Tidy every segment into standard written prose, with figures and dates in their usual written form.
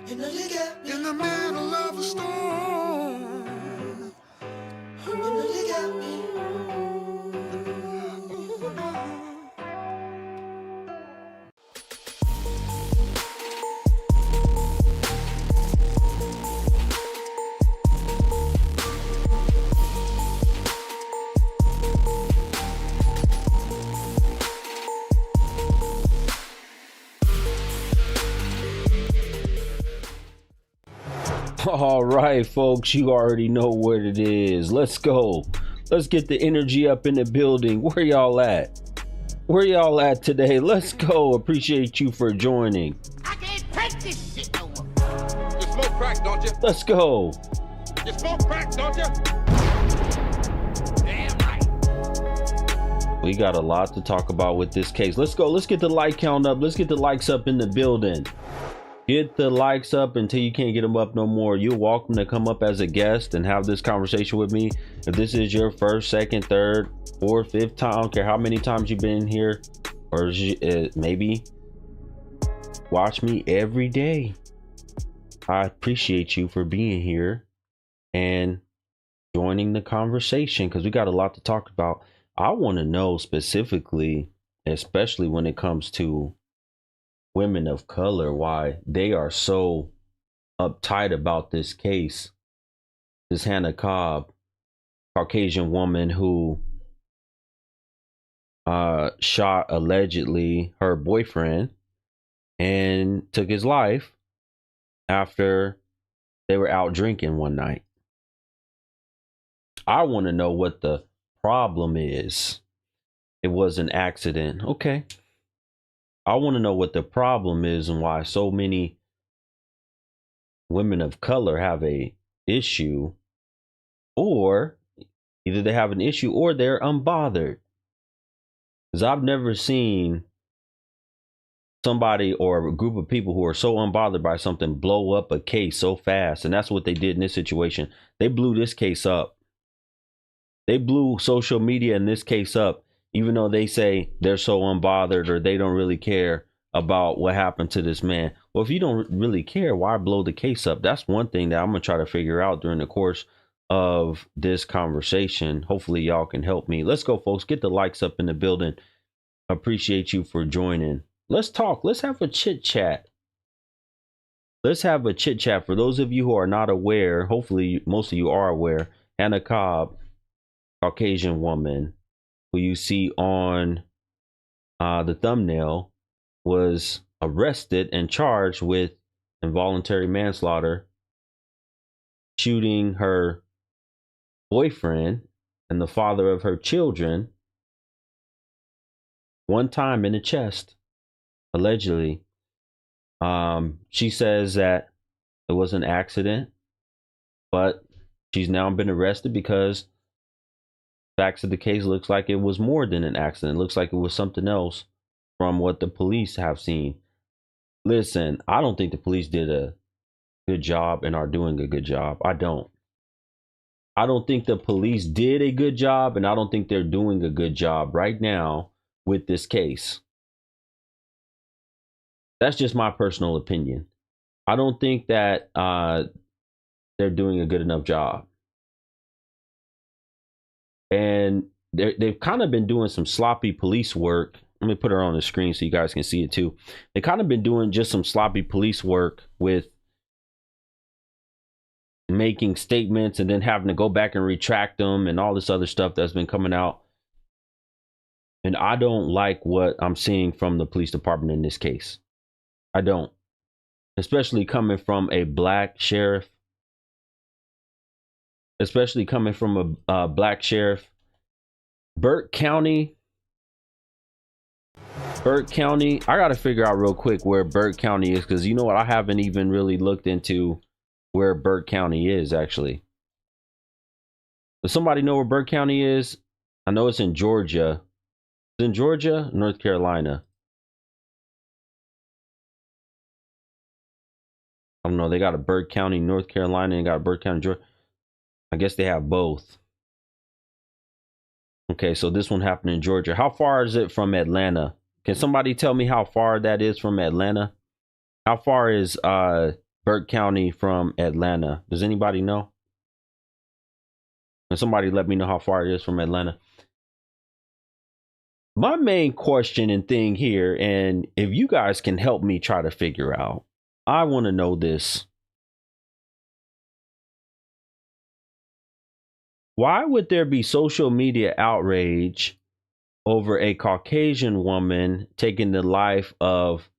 In the middle of a storm. You got me. All right, folks, you already know what it is. Let's go. Let's get the energy up in the building. Where y'all at? Where y'all at today? Let's go. Appreciate you for joining. I can't take this shit no more. You smoke crack, don't you? Let's go. You smoke crack, don't you? Damn right. We got a lot to talk about with this case. Let's go. Let's get the like count up. Let's get the likes up in the building. Get the likes up until you can't get them up no more. You're welcome to come up as a guest and have this conversation with me. If this is your first, second, third, fourth, fifth time, I don't care how many times you've been here, or maybe watch me every day. I appreciate you for being here and joining the conversation, because we got a lot to talk about. I want to know specifically, especially when it comes to women of color, why they are so uptight about this case. This Hannah Cobb, Caucasian woman who shot allegedly her boyfriend and took his life after they were out drinking one night. I want to know what the problem is. It was an accident. Okay. I want to know what the problem is and why so many women of color have a issue, or either they have an issue or they're unbothered. Because I've never seen somebody or a group of people who are so unbothered by something blow up a case so fast. And that's what they did in this situation. They blew this case up. They blew social media in this case up. Even though they say they're so unbothered or they don't really care about what happened to this man. Well, if you don't really care, why blow the case up? That's one thing that I'm going to try to figure out during the course of this conversation. Hopefully y'all can help me. Let's go, folks. Get the likes up in the building. Appreciate you for joining. Let's talk. Let's have a chit chat. Let's have a chit chat. For those of you who are not aware, hopefully most of you are aware, Hannah Cobb, Caucasian woman, who you see on the thumbnail, was arrested and charged with involuntary manslaughter, shooting her boyfriend and the father of her children one time in the chest, allegedly. She says that it was an accident, but she's now been arrested because facts of the case looks like it was more than an accident. It looks like it was something else from what the police have seen. Listen, I don't think the police did a good job and are doing a good job. I don't think the police did a good job, and I don't think they're doing a good job right now with this case. That's just my personal opinion. I don't think that they're doing a good enough job. And they've kind of been doing some sloppy police work. Let me put her on the screen so you guys can see it too. They kind of been doing just some sloppy police work with making statements and then having to go back and retract them and all this other stuff that's been coming out. And I don't like what I'm seeing from the police department in this case. I don't. Especially coming from a black sheriff. Especially coming from a black sheriff. Bruke County. I got to figure out real quick where Bruke County is, because you know what? I haven't even really looked into where Bruke County is, actually. Does somebody know where Bruke County is? I know it's in Georgia. It's in Georgia, North Carolina. I don't know. They got a Bruke County, North Carolina, and got a Bruke County, Georgia. I guess they have both. Okay, so this one happened in Georgia. How far is it from Atlanta? Can somebody tell me how far that is from Atlanta? How far is Bruke Bruke County from Atlanta. Does anybody know? And somebody let me know how far it is from Atlanta. My main question and thing here, and if you guys can help me try to figure out, I want to know this. Why would there be social media outrage over a Caucasian woman taking the life of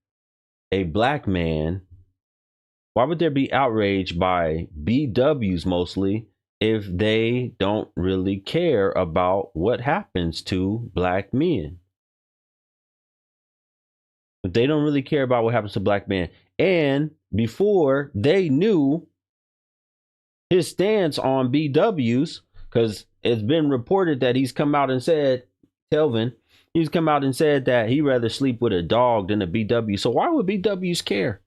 a black man? Why would there be outrage by BWs mostly if they don't really care about what happens to black men? If they don't really care about what happens to black men, and before they knew his stance on BWs, because it's been reported that he's come out and said, Telvin, he's come out and said that he'd rather sleep with a dog than a BW. So why would BWs care?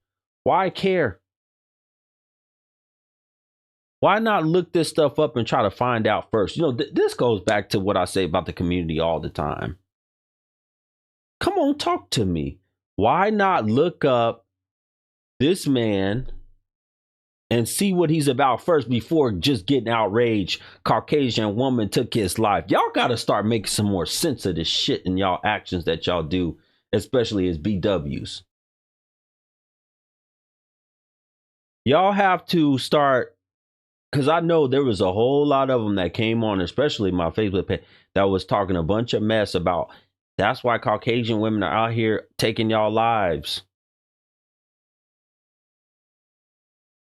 Why care? Why not look this stuff up and try to find out first? You know, this goes back to what I say about the community all the time. Come on, talk to me. Why not look up this man and see what he's about first before just getting outraged? Caucasian woman took his life. Y'all got to start making some more sense of this shit in y'all actions that y'all do, especially as BWs. Y'all have to start, because I know there was a whole lot of them that came on, especially my Facebook page, that was talking a bunch of mess about that's why Caucasian women are out here taking y'all lives.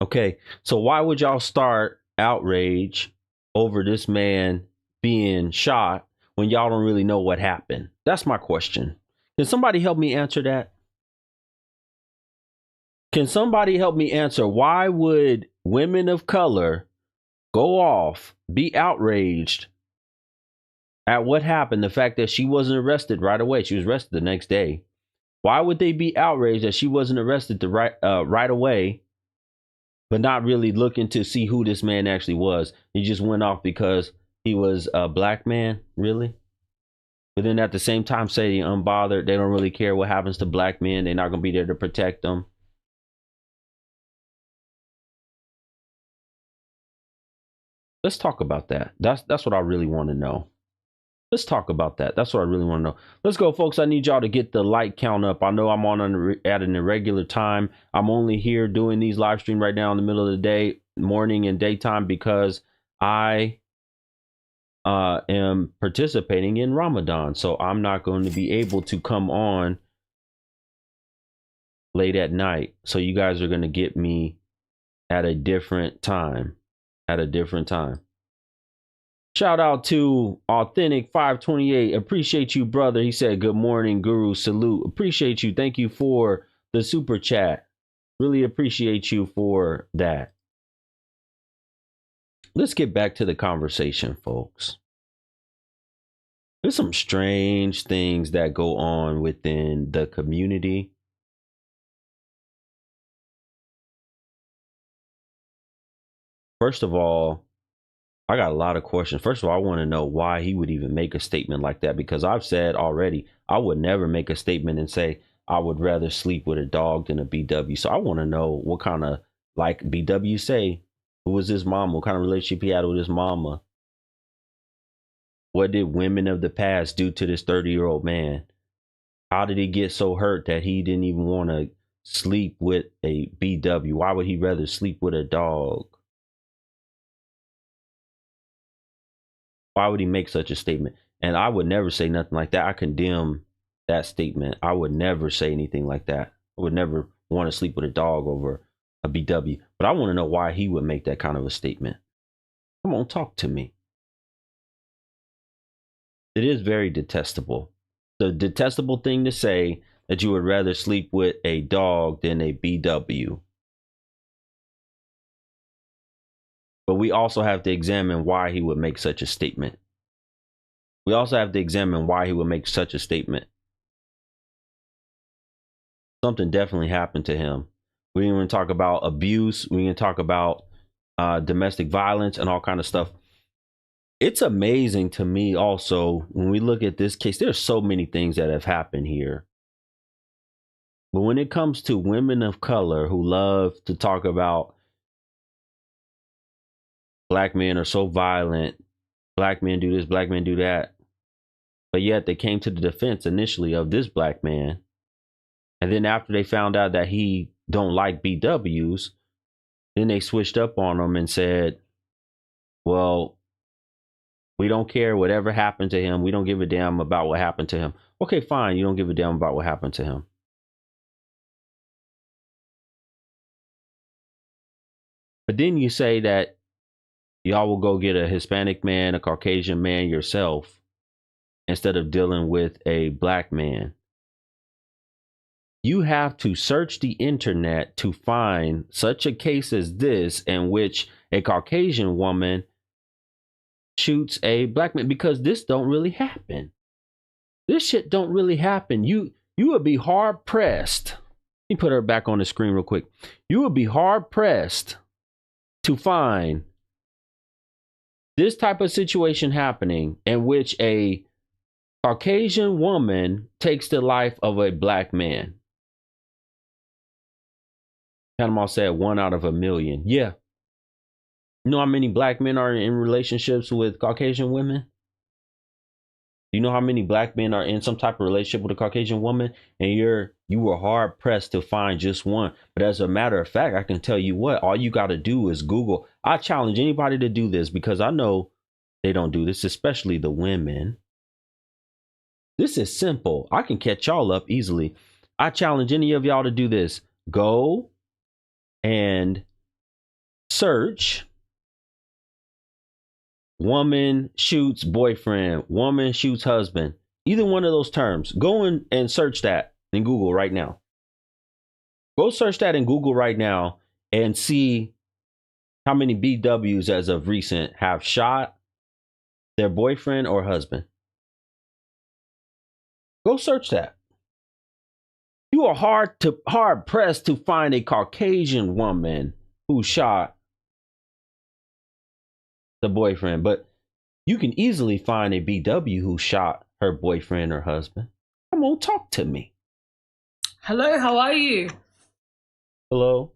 Okay, so why would y'all start outrage over this man being shot when y'all don't really know what happened? That's my question. Can somebody help me answer that? Can somebody help me answer why would women of color go off, be outraged at what happened, the fact that she wasn't arrested right away? She was arrested the next day. Why would they be outraged that she wasn't arrested right away, but not really looking to see who this man actually was? He just went off because he was a black man, really? But then at the same time say unbothered, they don't really care what happens to black men. They're not going to be there to protect them. Let's talk about that. That's what I really want to know. Let's talk about that. That's what I really want to know. Let's go, folks. I need y'all to get the like count up. I know I'm on at an irregular time. I'm only here doing these live stream right now in the middle of the day, morning and daytime, because I am participating in Ramadan. So I'm not going to be able to come on late at night. So you guys are going to get me at a different time. Shout out to Authentic 528. Appreciate you, brother. He said, good morning, Guru. Salute. Appreciate you. Thank you for the super chat. Really appreciate you for that. Let's get back to the conversation, folks. There's some strange things that go on within the community. First of all, I got a lot of questions. First of all, I want to know why he would even make a statement like that, because I've said already, I would never make a statement and say I would rather sleep with a dog than a BW. So I want to know what kind of, like BW say, who was his mama? What kind of relationship he had with his mama? What did women of the past do to this 30-year-old man? How did he get so hurt that he didn't even want to sleep with a BW? Why would he rather sleep with a dog? Why would he make such a statement? And I would never say nothing like that. I condemn that statement. I would never say anything like that. I would never want to sleep with a dog over a BW. But I want to know why he would make that kind of a statement. Come on, talk to me. It is very detestable. The detestable thing to say that you would rather sleep with a dog than a BW. But we also have to examine why he would make such a statement. Something definitely happened to him. We didn't even talk about abuse. We didn't talk about domestic violence and all kind of stuff. It's amazing to me also when we look at this case. There's so many things that have happened here. But when it comes to women of color who love to talk about black men are so violent, black men do this, black men do that, but yet they came to the defense initially of this black man, and then after they found out that he don't like BWs, then they switched up on him and said, well, we don't care whatever happened to him. We don't give a damn about what happened to him. Okay, fine. You don't give a damn about what happened to him. But then you say that y'all will go get a Hispanic man, a Caucasian man yourself, instead of dealing with a black man. You have to search the internet to find such a case as this in which a Caucasian woman shoots a black man, because this don't really happen. This shit don't really happen. You would be hard pressed. Let me put her back on the screen real quick. You would be hard pressed to find this type of situation happening in which a Caucasian woman takes the life of a black man. Panama said 1 out of a million. Yeah. You know how many black men are in relationships with Caucasian women? You know how many black men are in some type of relationship with a Caucasian woman, and you were hard pressed to find just one. But as a matter of fact, I can tell you what, all you got to do is Google. I challenge anybody to do this because I know they don't do this, especially the women. This is simple. I can catch y'all up easily. I challenge any of y'all to do this. Go and search woman shoots boyfriend, woman shoots husband, either one of those terms. Go in and search that in Google right now. Go search that in Google right now and see how many BWs as of recent have shot their boyfriend or husband. Go search that. You are hard pressed to find a Caucasian woman who shot the boyfriend, but you can easily find a BW who shot her boyfriend or husband. Come on, talk to me. Hello, how are you? Hello?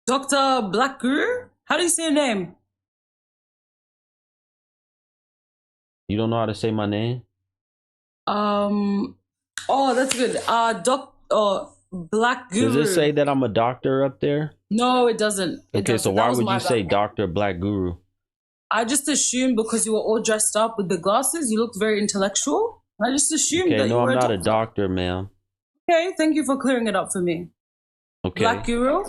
Dr. Black Guru? How do you say your name? You don't know how to say my name? Oh, that's good. Black Guru. Does it say that I'm a doctor up there? No, it doesn't. Okay, so why would you say Dr. Black Guru? I just assumed because you were all dressed up with the glasses, you looked very intellectual. I just assumed that you were I'm not a doctor, ma'am. Okay, thank you for clearing it up for me. Okay. Black Guru?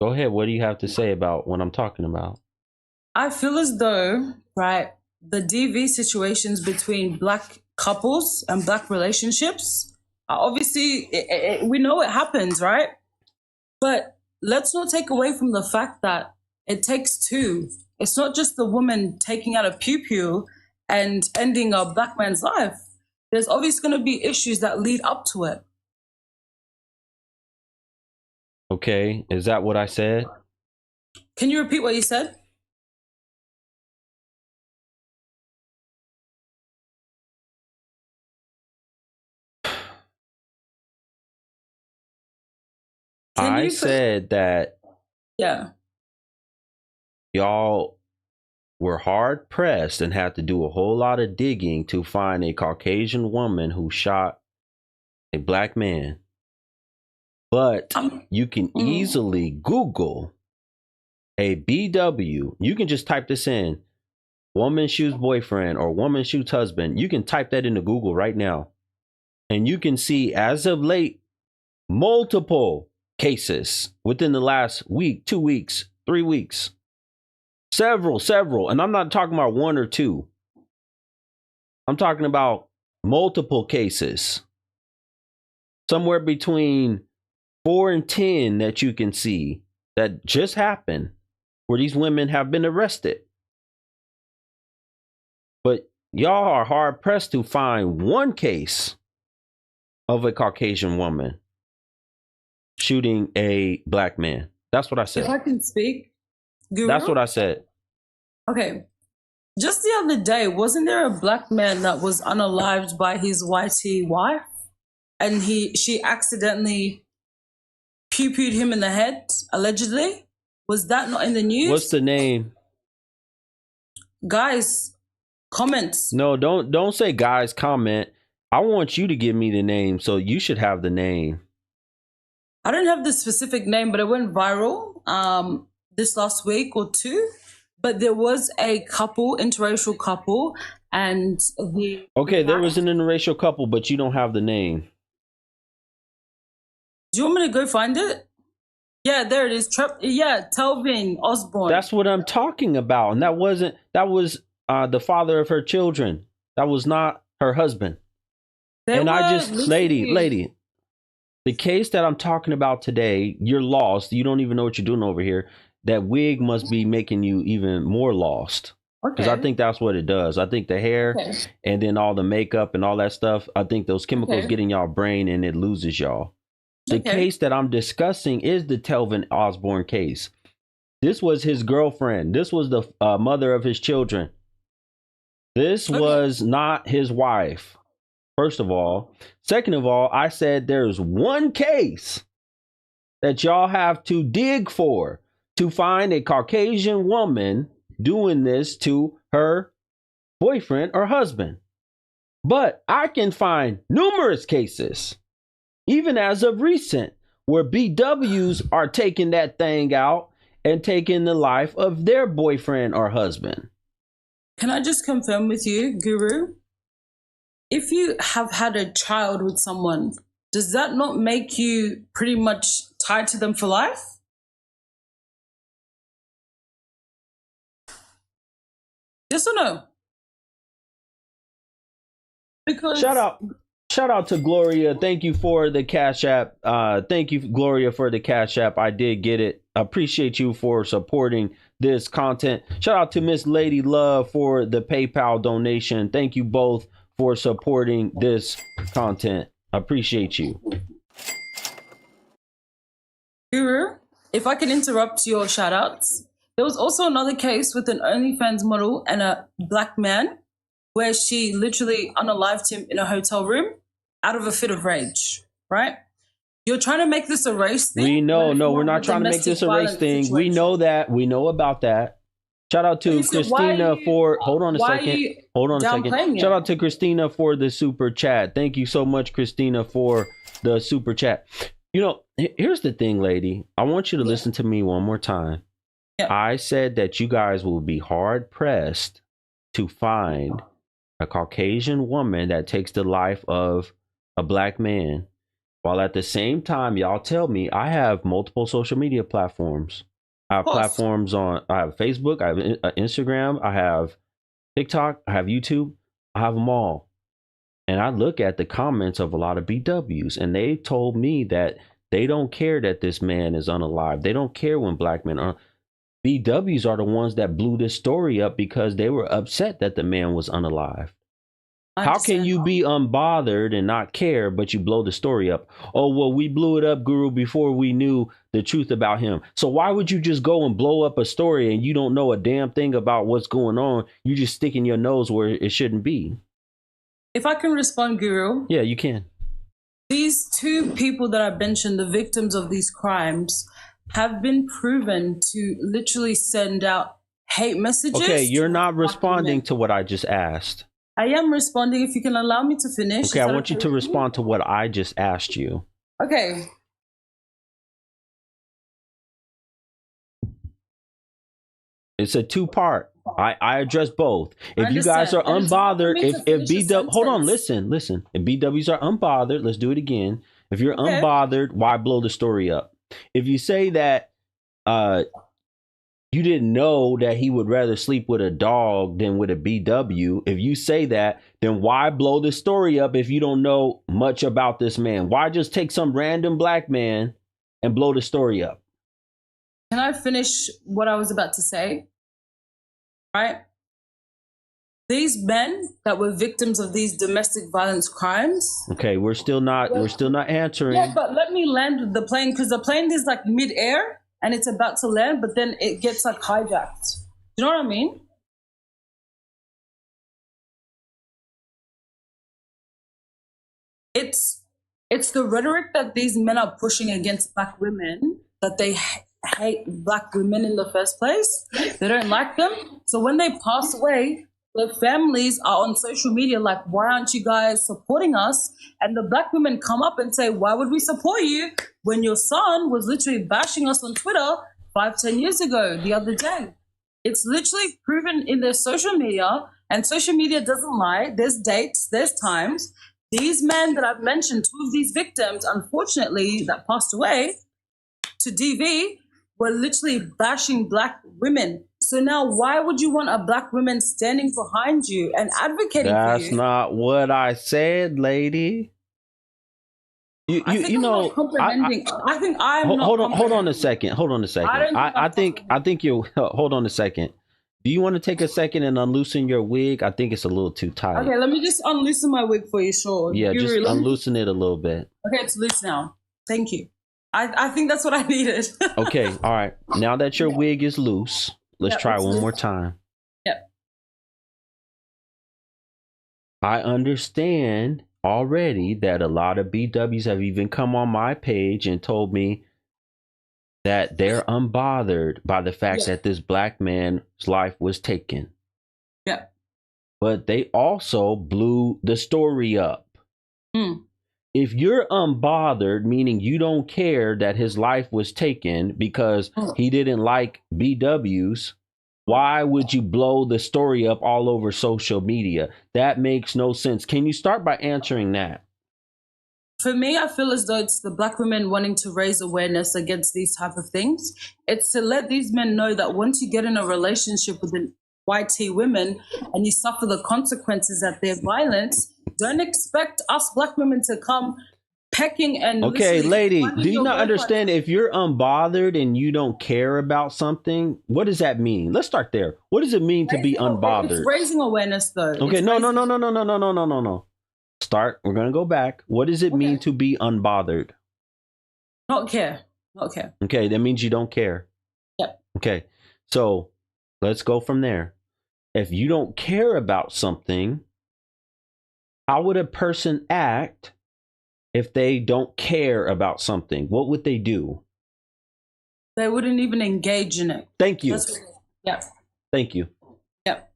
Go ahead. What do you have to say about what I'm talking about? I feel as though, right, the DV situations between black couples and black relationships, obviously, we know it happens, right? But let's not take away from the fact that it takes two. It's not just the woman taking out a pew-pew and ending a black man's life. There's obviously going to be issues that lead up to it. Okay, is that what I said? Can you repeat what you said? I said that y'all were hard pressed and had to do a whole lot of digging to find a Caucasian woman who shot a black man. But you can easily Google a BW. You can just type this in, woman shoots boyfriend or woman shoots husband. You can type that into Google right now. And you can see as of late, multiple cases within the last week, 2 weeks, 3 weeks. Several. And I'm not talking about one or two. I'm talking about multiple cases. Somewhere between 4 and 10 that you can see that just happened where these women have been arrested. But y'all are hard pressed to find one case of a Caucasian woman shooting a black man. That's what I said. If I can speak, Guru? That's what I said. Okay. Just the other day, wasn't there a black man that was unalived by his whitey wife? and she accidentally pew-pewed him in the head, allegedly. Was that not in the news? What's the name? Guys, comments. No, don't say guys comment. I want you to give me the name, so you should have the name. I don't have the specific name, but it went viral this last week or two. But there was a couple, interracial couple, and there was an interracial couple, but you don't have the name. Do you want me to go find it? Yeah, there it is. Telvin Osborne. That's what I'm talking about, and that was the father of her children. That was not her husband. Lady, the case that I'm talking about today, you're lost. You don't even know what you're doing over here. That wig must be making you even more lost. Because I think that's what it does. I think the hair and then all the makeup and all that stuff, I think those chemicals get in y'all brain and it loses y'all. The case that I'm discussing is the Telvin Osborne case. This was his girlfriend. This was the mother of his children. This was not his wife. First of all. Second of all, I said there's one case that y'all have to dig for to find a Caucasian woman doing this to her boyfriend or husband. But I can find numerous cases, even as of recent, where BWs are taking that thing out and taking the life of their boyfriend or husband. Can I just confirm with you, Guru? If you have had a child with someone, does that not make you pretty much tied to them for life? Yes or no? Because shout out to Gloria. Thank you for the Cash App. Thank you, Gloria, for the Cash App. I did get it. Appreciate you for supporting this content. Shout out to Miss Lady Love for the PayPal donation. Thank you both for supporting this content. Appreciate you. Guru, if I can interrupt your shout outs, there was also another case with an OnlyFans model and a black man where she literally unalived him in a hotel room out of a fit of rage, right? You're trying to make this a race thing. We know, no, we're not trying to make this a race thing. Situation. We know that. We know about that. Shout out to Christina for, hold on a second. Shout out to Christina for the super chat. Thank you so much, Christina, for the super chat. You know, here's the thing, lady. I want you to listen to me one more time. Yeah. I said that you guys will be hard pressed to find a Caucasian woman that takes the life of a black man, while at the same time, y'all tell me I have multiple social media platforms. I have platforms on, I have Facebook, I have Instagram, I have TikTok, I have YouTube, I have them all. And I look at the comments of a lot of BWs, and they told me that they don't care that this man is unalive. They don't care when black men are. BWs are the ones that blew this story up because they were upset that the man was unalive. How can you be unbothered and not care, but you blow the story up? Oh, well, we blew it up, Guru, before we knew the truth about him. So why would you just go and blow up a story and you don't know a damn thing about what's going on? You just sticking your nose where it shouldn't be. If I can respond, Guru. Yeah, you can. These two people that I mentioned, the victims of these crimes, have been proven to literally send out hate messages. Okay, you're not responding to what I just asked. I am responding. If you can allow me to finish. Okay, I want you to respond to what I just asked you. Okay. It's a two-part. I address both. If you guys are unbothered, if BW, hold on, listen. If BWs are unbothered, let's do it again. If you're unbothered, why blow the story up? If you say that you didn't know that he would rather sleep with a dog than with a BW, if you say that, then why blow the story up if you don't know much about this man? Why just take some random black man and blow the story up? Can I finish what I was about to say? Right? These men that were victims of these domestic violence crimes. Okay, we're still not answering. Yeah, but let me land the plane, because the plane is like mid-air and it's about to land, but then it gets like hijacked. You know what I mean? It's It's the rhetoric that these men are pushing against black women, that they hate black women in the first place. They don't like them. So when they pass away, their families are on social media like, why aren't you guys supporting us? And the black women come up and say, why would we support you when your son was literally bashing us on Twitter 5-10 years ago, the other day? It's literally proven in their social media, and social media doesn't lie. There's dates, there's times. These men that I've mentioned, 2 of these victims, unfortunately, that passed away to DV, were literally bashing black women. So now why would you want a black woman standing behind you and advocating for you? That's not what I said, lady. You know, I think I'm not hold on a second. Hold on a second. I think you hold on a second. Do you want to take a second and unloosen your wig? I think it's a little too tight. Okay, let me just unloosen my wig for you, sure. Yeah, just unloosen it a little bit. Okay, it's loose now. Thank you. I think that's what I needed. Okay, all right. Now that your wig is loose, let's try one more time. Yep. I understand already that a lot of BWs have even come on my page and told me that they're unbothered by the fact that this black man's life was taken. Yeah. But they also blew the story up. If you're unbothered, meaning you don't care that his life was taken because he didn't like BWs, why would you blow the story up all over social media? That makes no sense. Can you start by answering that? For me, I feel as though it's the black women wanting to raise awareness against these type of things. It's to let these men know that once you get in a relationship with an YT women and you suffer the consequences of their violence, don't expect us black women to come pecking and... Okay, lady, do you not understand if you're unbothered and you don't care about something, what does that mean? Let's start there. What does it mean to be unbothered? It's raising awareness, though. Okay, no. Start. We're going to go back. What does it mean to be unbothered? Not care. Not care. Okay, that means you don't care. Yep. Okay, so let's go from there. If you don't care about something, how would a person act if they don't care about something? What would they do? They wouldn't even engage in it. Thank you. Yeah. Thank you. Yep.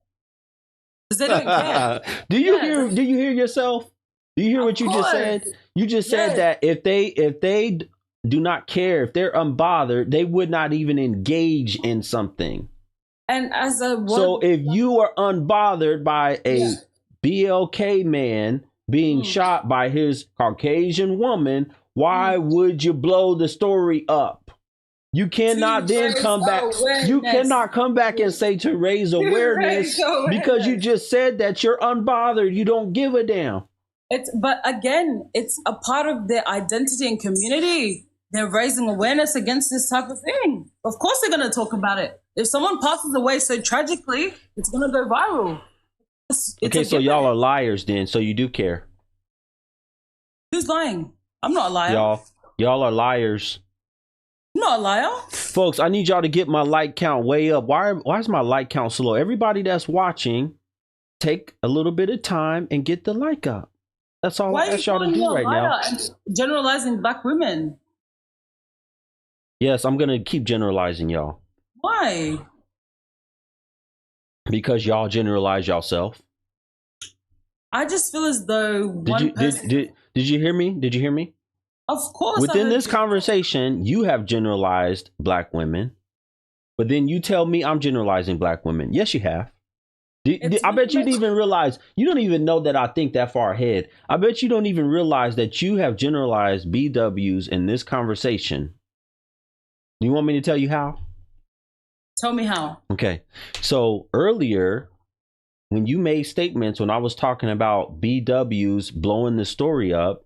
Because they don't care. Do you hear yourself? Do you hear what you just said? You just said that if they do not care, if they're unbothered, they would not even engage in something. And as a so if you are unbothered by a BLK man being shot by his Caucasian woman, why would you blow the story up? You cannot then come back. You cannot come back and say to raise awareness because you just said that you're unbothered. You don't give a damn. But again, it's a part of their identity and community. They're raising awareness against this type of thing. Of course they're going to talk about it. If someone passes away so tragically, it's going to go viral. Okay, so y'all are liars then. So you do care. Who's lying? I'm not a liar. Y'all are liars. I'm not a liar. Folks, I need y'all to get my like count way up. Why is my like count so low? Everybody that's watching, take a little bit of time and get the like up. That's all I ask y'all to do right now. Generalizing black women. Yes, I'm going to keep generalizing y'all. Why? Because y'all generalize yourself. I just feel as though did you hear me? Did you hear me? Of course. Within this conversation, you have generalized black women, but then you tell me I'm generalizing black women. Yes, you have. I bet you didn't even realize. You don't even know that I think that far ahead. I bet you don't even realize that you have generalized BWs in this conversation. Do you want me to tell you how? Tell me how. Okay. So earlier, when you made statements, when I was talking about BWs blowing the story up,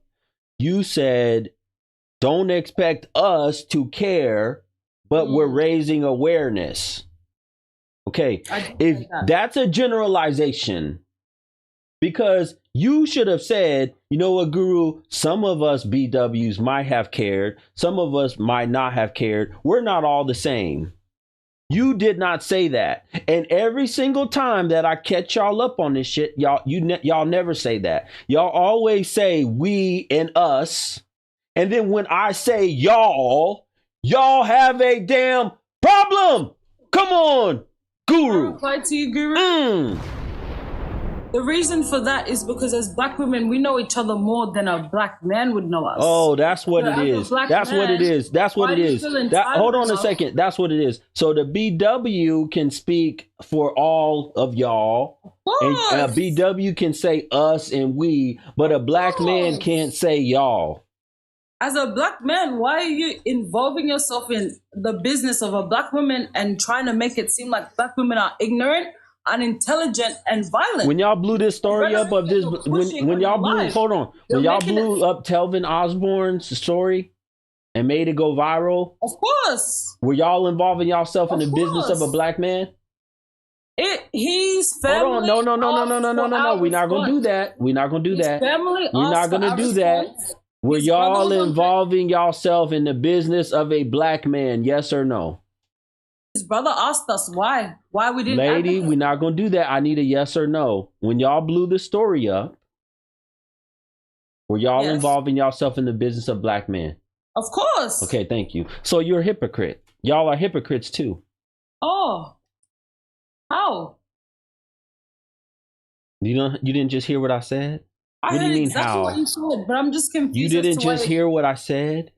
you said, don't expect us to care, but we're raising awareness. Okay. If that's a generalization, because you should have said, you know what, Guru, some of us BWs might have cared. Some of us might not have cared. We're not all the same. You did not say that. And every single time that I catch y'all up on this shit, y'all never say that. Y'all always say we and us. And then when I say y'all have a damn problem. Come on, Guru. Reply to you, Guru. The reason for that is because as black women, we know each other more than a black man would know us. Oh, that's what it is. That's what it is. That's what it is. Hold on a second. That's what it is. So the BW can speak for all of y'all. And BW can say us and we, but a black man can't say y'all. As a black man, why are you involving yourself in the business of a black woman and trying to make it seem like black women are ignorant, unintelligent, and violent? When y'all blew this story up of this, when y'all blew, hold on, when y'all blew up Telvin Osborne's story and made it go viral, of course, were y'all involving yourself in the business of a black man? His family. Hold on, no. We're not gonna do that. We're not gonna do that. We're not gonna do that. Were y'all involving yourself in the business of a black man? Yes or no? His brother asked us why we didn't. Lady, we're not going to do that. I need a yes or no. When y'all blew the story up, were y'all involving yourself in the business of black men? Of course. Okay, thank you. So you're a hypocrite. Y'all are hypocrites too. Oh. How? You didn't just hear what I said? I what do you mean exactly how? What you said, but I'm just confused. You didn't just hear what I said?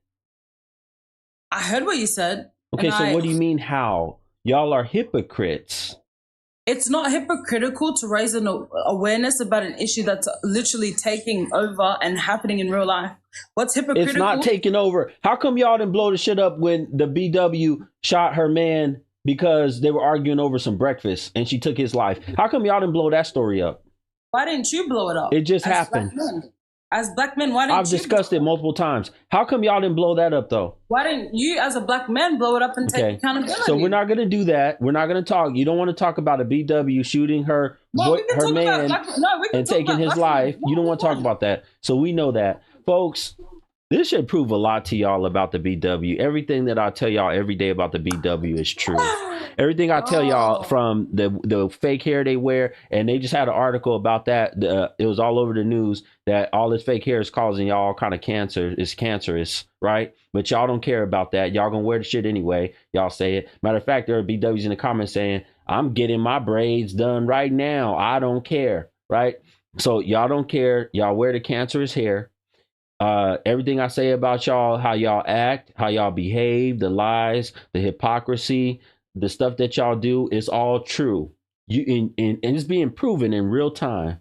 I heard what you said. Okay, so what do you mean how? Y'all are hypocrites. It's not hypocritical to raise an awareness about an issue that's literally taking over and happening in real life. What's hypocritical? It's not taking over. How come y'all didn't blow the shit up when the BW shot her man because they were arguing over some breakfast and she took his life? How come y'all didn't blow that story up? Why didn't you blow it up? It just happened. As black men, why didn't you? I've discussed it multiple times. How come y'all didn't blow that up though? Why didn't you, as a black man, blow it up and take accountability? So we're not going to do that. We're not going to talk. You don't want to talk about a BW shooting her man and taking his life. You don't want to talk about that. So we know that. Folks, this should prove a lot to y'all about the BW. Everything that I tell y'all every day about the BW is true. Everything I tell y'all, from the fake hair they wear, and they just had an article about that. It was all over the news that all this fake hair is causing y'all all kind of cancer. It's cancerous, right? But y'all don't care about that. Y'all gonna wear the shit anyway. Y'all say it. Matter of fact, there are BWs in the comments saying, I'm getting my braids done right now. I don't care, right? So y'all don't care. Y'all wear the cancerous hair. Everything I say about y'all, how y'all act, how y'all behave, the lies, the hypocrisy, the stuff that y'all do is all true. And it's being proven in real time.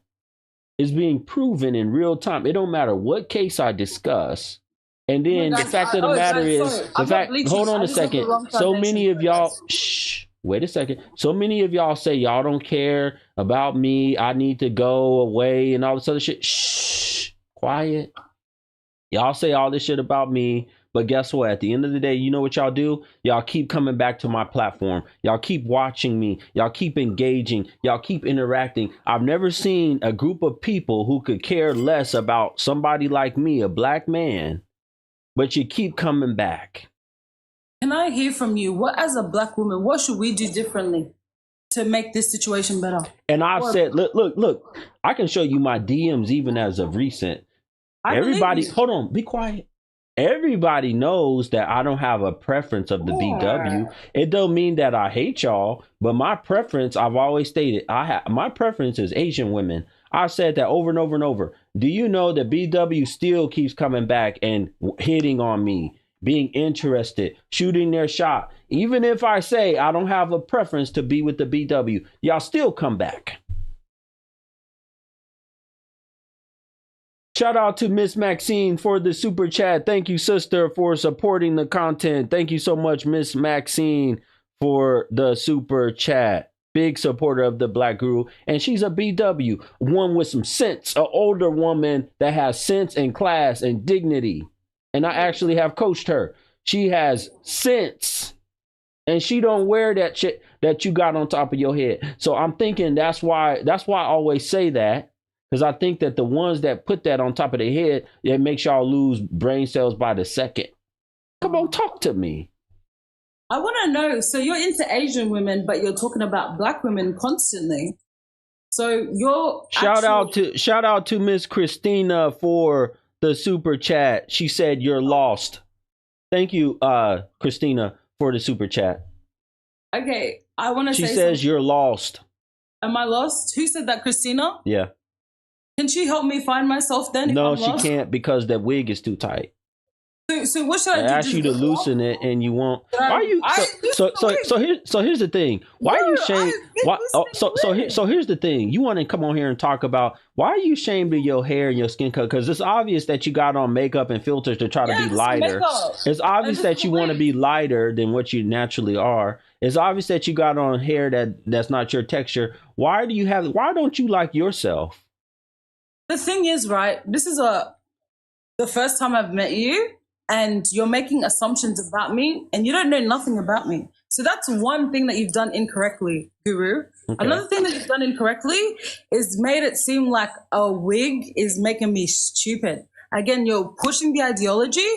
It's being proven in real time. It don't matter what case I discuss. And then the fact of the matter is, hold on a second. So many of y'all, wait a second. So many of y'all say y'all don't care about me. I need to go away and all this other shit. Shh, quiet. Y'all say all this shit about me, but guess what? At the end of the day, you know what y'all do? Y'all keep coming back to my platform. Y'all keep watching me. Y'all keep engaging. Y'all keep interacting. I've never seen a group of people who could care less about somebody like me, a black man, but you keep coming back. Can I hear from you? What, as a black woman, what should we do differently to make this situation better? And I've said, look, I can show you my DMs even as of recent. Everybody, hold on, be quiet. Everybody knows that I don't have a preference of the BW. It don't mean that I hate y'all, but my preference, I've always stated, my preference is Asian women. I've said that over and over and over. Do you know that BW still keeps coming back and hitting on me, being interested, shooting their shot? Even if I say I don't have a preference to be with the BW, y'all still come back. Shout out to Miss Maxine for the super chat. Thank you, sister, for supporting the content. Thank you so much, Miss Maxine, for the super chat. Big supporter of the Black Guru. And she's a BW, one with some sense, an older woman that has sense and class and dignity. And I actually have coached her. She has sense. And she don't wear that shit that you got on top of your head. So I'm thinking that's why I always say that. Because I think that the ones that put that on top of their head, it makes y'all lose brain cells by the second. Come on, talk to me. I want to know. So you're into Asian women, but you're talking about black women constantly. So you're Shout out to Miss Christina for the super chat. She said you're lost. Thank you, Christina, for the super chat. Okay, I want to say. She says you're lost. Am I lost? Who said that, Christina? Yeah. Can she help me find myself then? No, if I'm she lost? can't because that wig is too tight. So what should I do? I asked you to loosen it, and you won't. Why are you? So here's the thing. Why are you ashamed? So here's the thing. You want to come on here and talk about why are you ashamed of your hair and your skin color? Because it's obvious that you got on makeup and filters to try to be lighter. It's obvious that you want to be lighter than what you naturally are. It's obvious that you got on hair that's not your texture. Why don't you like yourself? The thing is, right? This is the first time I've met you. And you're making assumptions about me, and you don't know nothing about me. So that's one thing that you've done incorrectly, Guru. Okay. Another thing that you've done incorrectly is made it seem like a wig is making me stupid. Again, you're pushing the ideology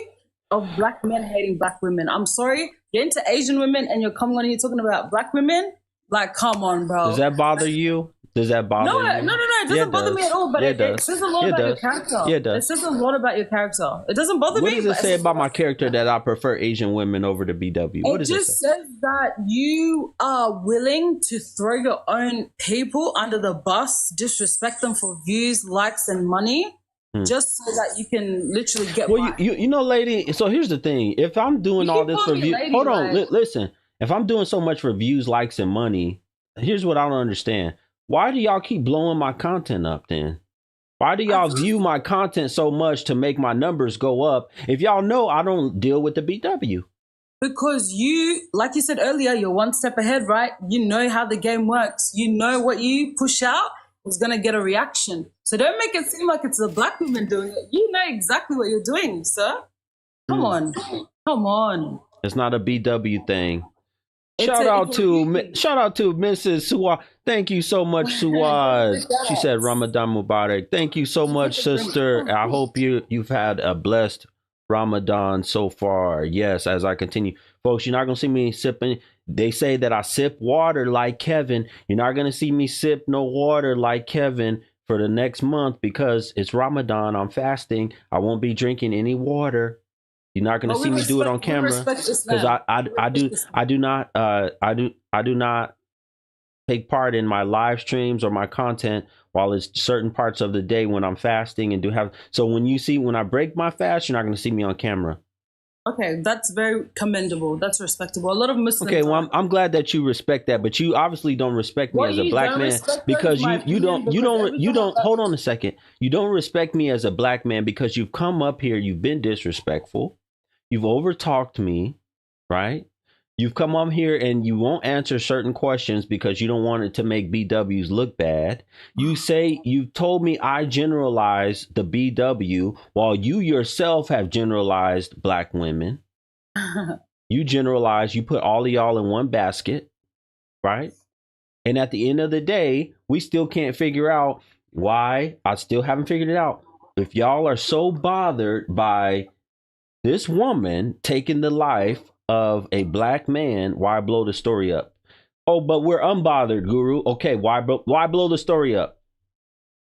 of black men hating black women. I'm sorry, you're into Asian women, and you're coming on here talking about black women. Like, come on, bro. Does that bother you? Does that bother you? No. It doesn't bother me at all. But it says a lot about your character. Yeah, it does. It says a lot about your character. It doesn't bother me. What does it say about my character that I prefer Asian women over the BW? What does it say? It just says that you are willing to throw your own people under the bus, disrespect them for views, likes, and money, just so that you can literally get. Well, you know, lady. So here's the thing: if I'm doing all this for views, hold on, listen. If I'm doing so much for views, likes, and money, here's what I don't understand. Why do y'all keep blowing my content up then? Why do y'all view my content so much to make my numbers go up if y'all know I don't deal with the BW? Because you, like you said earlier, you're one step ahead, right? You know how the game works. You know what you push out is going to get a reaction. So don't make it seem like it's a black woman doing it. You know exactly what you're doing, sir. Come on. It's not a BW thing. Shout out to Mrs. Suwa. Thank you so much, Suwa. She said Ramadan Mubarak. Thank you so much, sister. I hope you've had a blessed Ramadan so far. Yes, as I continue. Folks, you're not going to see me sipping. They say that I sip water like Kevin. You're not going to see me sip no water like Kevin for the next month because it's Ramadan. I'm fasting. I won't be drinking any water. You're not going to see me do it on camera because I do not take part in my live streams or my content while it's certain parts of the day when I'm fasting and so when I break my fast, you're not going to see me on camera. Okay, that's very commendable. That's respectable. A lot of Muslims. Okay, well, I'm glad that you respect that, but you obviously don't respect me as a black man because you don't hold on a second. You don't respect me as a black man because you've come up here, you've been disrespectful. You've overtalked me, right? You've come up here and you won't answer certain questions because you don't want it to make BWs look bad. You've told me I generalize the BW while you yourself have generalized black women. You put all of y'all in one basket, right? And at the end of the day, we still can't figure out why. I still haven't figured it out. If y'all are so bothered by this woman taking the life of a black man, why blow the story up? Oh, but we're unbothered, Guru. Okay, why blow the story up?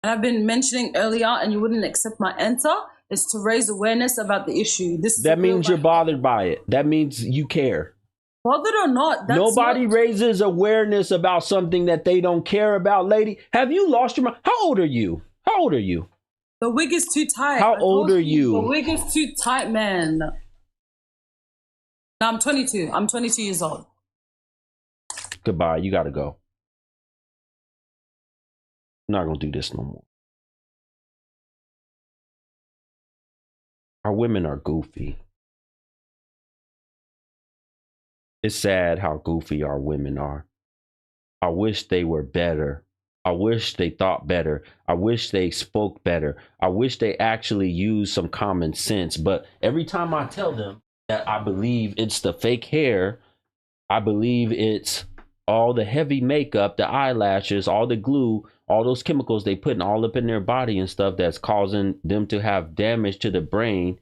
And I've been mentioning earlier, and you wouldn't accept my answer, is to raise awareness about the issue. That means you're bothered by it. That means you care. Bothered or not, nobody raises awareness about something that they don't care about, lady. Have you lost your mind? How old are you? The wig is too tight. How old are you? The wig is too tight, man. No, I'm 22. I'm 22 years old. Goodbye. You got to go. I'm not going to do this no more. Our women are goofy. It's sad how goofy our women are. I wish they were better. I wish they thought better. I wish they spoke better. I wish they actually used some common sense. But every time I tell them that I believe it's the fake hair, I believe it's all the heavy makeup, the eyelashes, all the glue, all those chemicals they putting all up in their body and stuff that's causing them to have damage to the brain,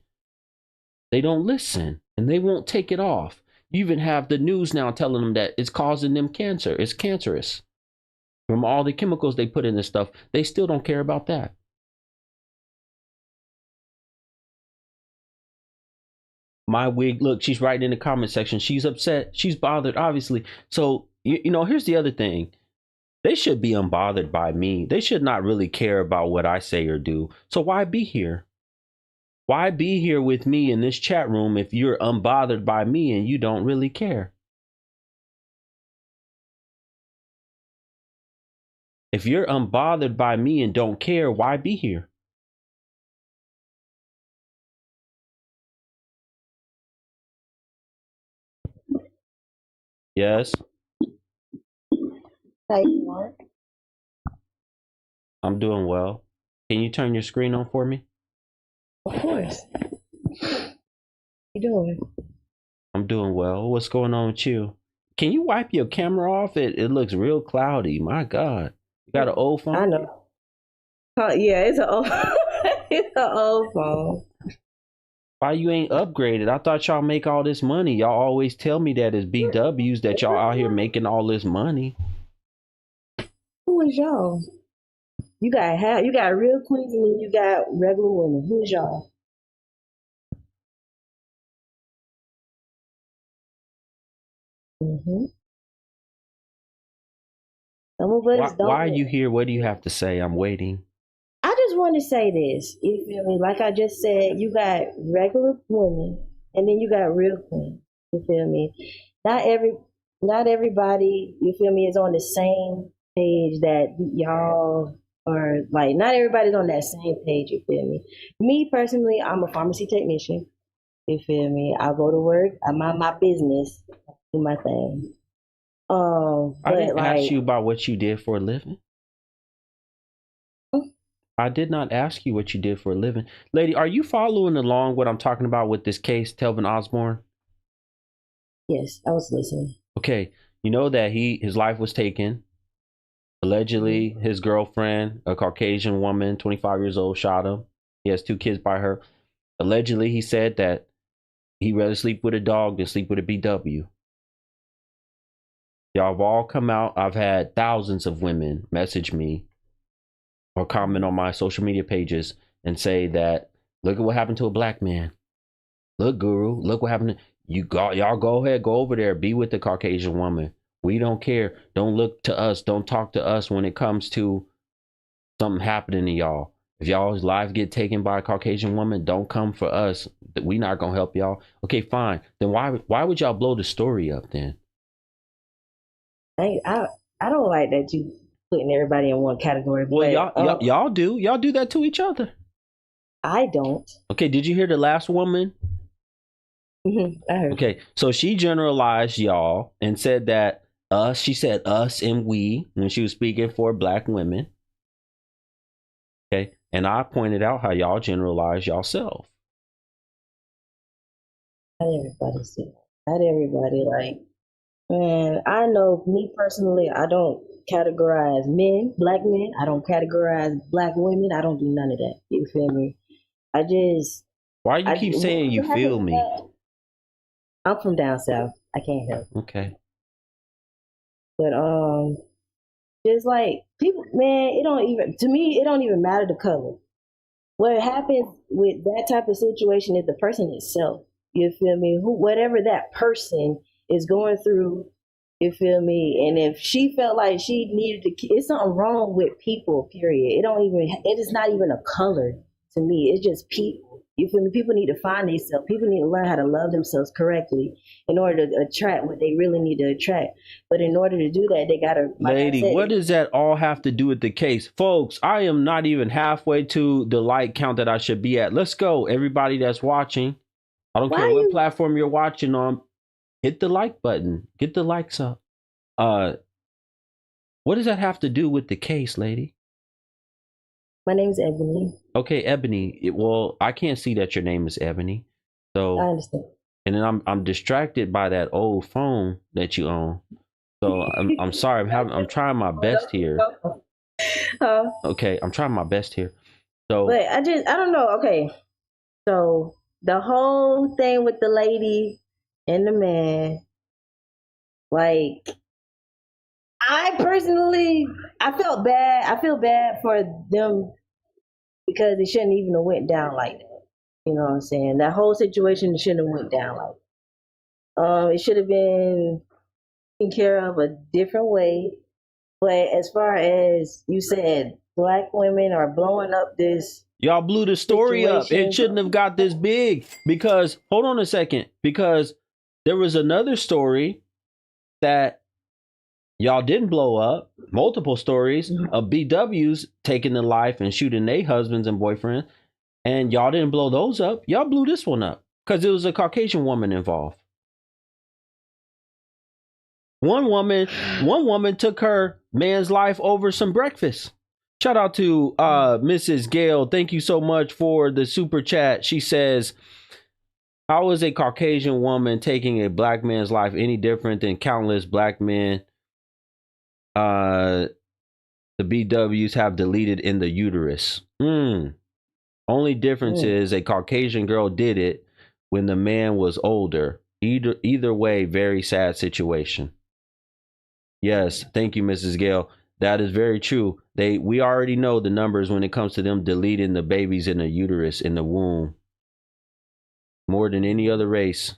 they don't listen and they won't take it off. You even have the news now telling them that it's causing them cancer. It's cancerous from all the chemicals they put in this stuff. They still don't care about that. My wig, look, she's writing in the comment section. She's upset. She's bothered, obviously. So, you know, here's the other thing. They should be unbothered by me. They should not really care about what I say or do. So why be here? Why be here with me in this chat room if you're unbothered by me and you don't really care? If you're unbothered by me and don't care, why be here? Yes, How you doing? I'm doing well. Can you turn your screen on for me? Of course. You doing? I'm doing well. What's going on with you? Can you wipe your camera off? It looks real cloudy. My God. You got an old phone? I know. Yeah, it's an old it's an old phone. Why you ain't upgraded? I thought y'all make all this money. Y'all always tell me that as BWs that y'all out here making all this money. Who is y'all? You got real queens and then you got regular women. Who is y'all? Mm-hmm. Some of us don't. Why are you here? What do you have to say? I'm waiting. I just want to say this. You feel me? Like I just said, you got regular women and then you got real queens. You feel me? Not everybody, you feel me, is on the same page that y'all are. Like, not everybody's on that same page, you feel me? Me personally, I'm a pharmacy technician. You feel me? I go to work, I mind my business, do my thing. I didn't ask you about what you did for a living. I did not ask you what you did for a living. Lady, are you following along what I'm talking about with this case, Telvin Osborne? Yes, I was listening. Okay, you know that his life was taken. Allegedly, his girlfriend, a Caucasian woman, 25 years old, shot him. He has 2 kids by her. Allegedly, he said that he'd rather sleep with a dog than sleep with a BW. Y'all have all come out. I've had thousands of women message me or comment on my social media pages and say that, look at what happened to a black man. Look, Guru, look what happened. Y'all go ahead, go over there, be with the Caucasian woman. We don't care. Don't look to us. Don't talk to us when it comes to something happening to y'all. If y'all's life get taken by a Caucasian woman, don't come for us. We not gonna help y'all. Okay, fine. Then why would y'all blow the story up then? I don't like that you putting everybody in one category. Well, but, y'all do. Y'all do that to each other. I don't. Okay, did you hear the last woman? I heard. Okay, so she generalized y'all and said that she said us and we when she was speaking for black women. Okay, and I pointed out how y'all generalize yourself. Not everybody see that. Not everybody. Like, man, I know me personally, I don't categorize men, black men. I don't categorize black women. I don't do none of that. You feel me? Why you keep saying you feel me? I'm from down south. I can't help. Okay. But just like people, man, to me, it don't even matter the color. What happens with that type of situation is the person itself. You feel me? Whatever that person is going through, you feel me? And if she felt like she needed to, it's something wrong with people, period. It is not even a color to me. It's just people. You feel me? People need to find themselves. People need to learn how to love themselves correctly in order to attract what they really need to attract. But in order to do that, they got to... Lady, what does that all have to do with the case? Folks, I am not even halfway to the like count that I should be at. Let's go. Everybody that's watching, I don't care what platform you're watching on, hit the like button. Get the likes up. What does that have to do with the case, lady? My name's Ebony. Okay, Ebony. Well, I can't see that your name is Ebony. So I understand. And then I'm distracted by that old phone that you own. So I'm sorry. I'm trying my best here. Okay, I'm trying my best here. So, but I don't know. Okay, so the whole thing with the lady and the man. Like, I personally, I felt bad. I feel bad for them because it shouldn't even have went down like that. You know what I'm saying? That whole situation shouldn't have went down like that. It should have been taken care of a different way. But as far as you said, black women are blowing up this. Y'all blew the story up. It situation. shouldn't have got this big because, hold on a second, because there was another story that y'all didn't blow up. Multiple stories of BWs taking the life and shooting their husbands and boyfriends, and y'all didn't blow those up. Y'all blew this one up because it was a Caucasian woman involved. One woman took her man's life over some breakfast. Shout out to Mrs. Gail. Thank you so much for the super chat. She says, how is a Caucasian woman taking a black man's life any different than countless black men the BWs have deleted in the uterus? Only difference is a Caucasian girl did it when the man was older. Either way, very sad situation. Yes, thank you, Mrs. Gale. That is very true. We already know the numbers when it comes to them deleting the babies in the uterus, in the womb, more than any other race.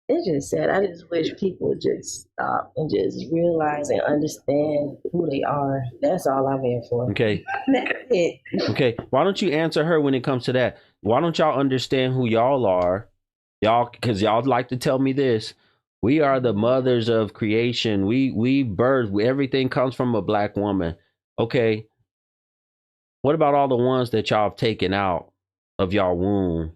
It's just sad. I just wish people would just stop and just realize and understand who they are. That's all I'm here for. Okay. That's it. Okay. Why don't you answer her when it comes to that? Why don't y'all understand who y'all are? Y'all, because y'all like to tell me this. We are the mothers of creation. We birth. Everything comes from a black woman. Okay. What about all the ones that y'all have taken out of y'all womb?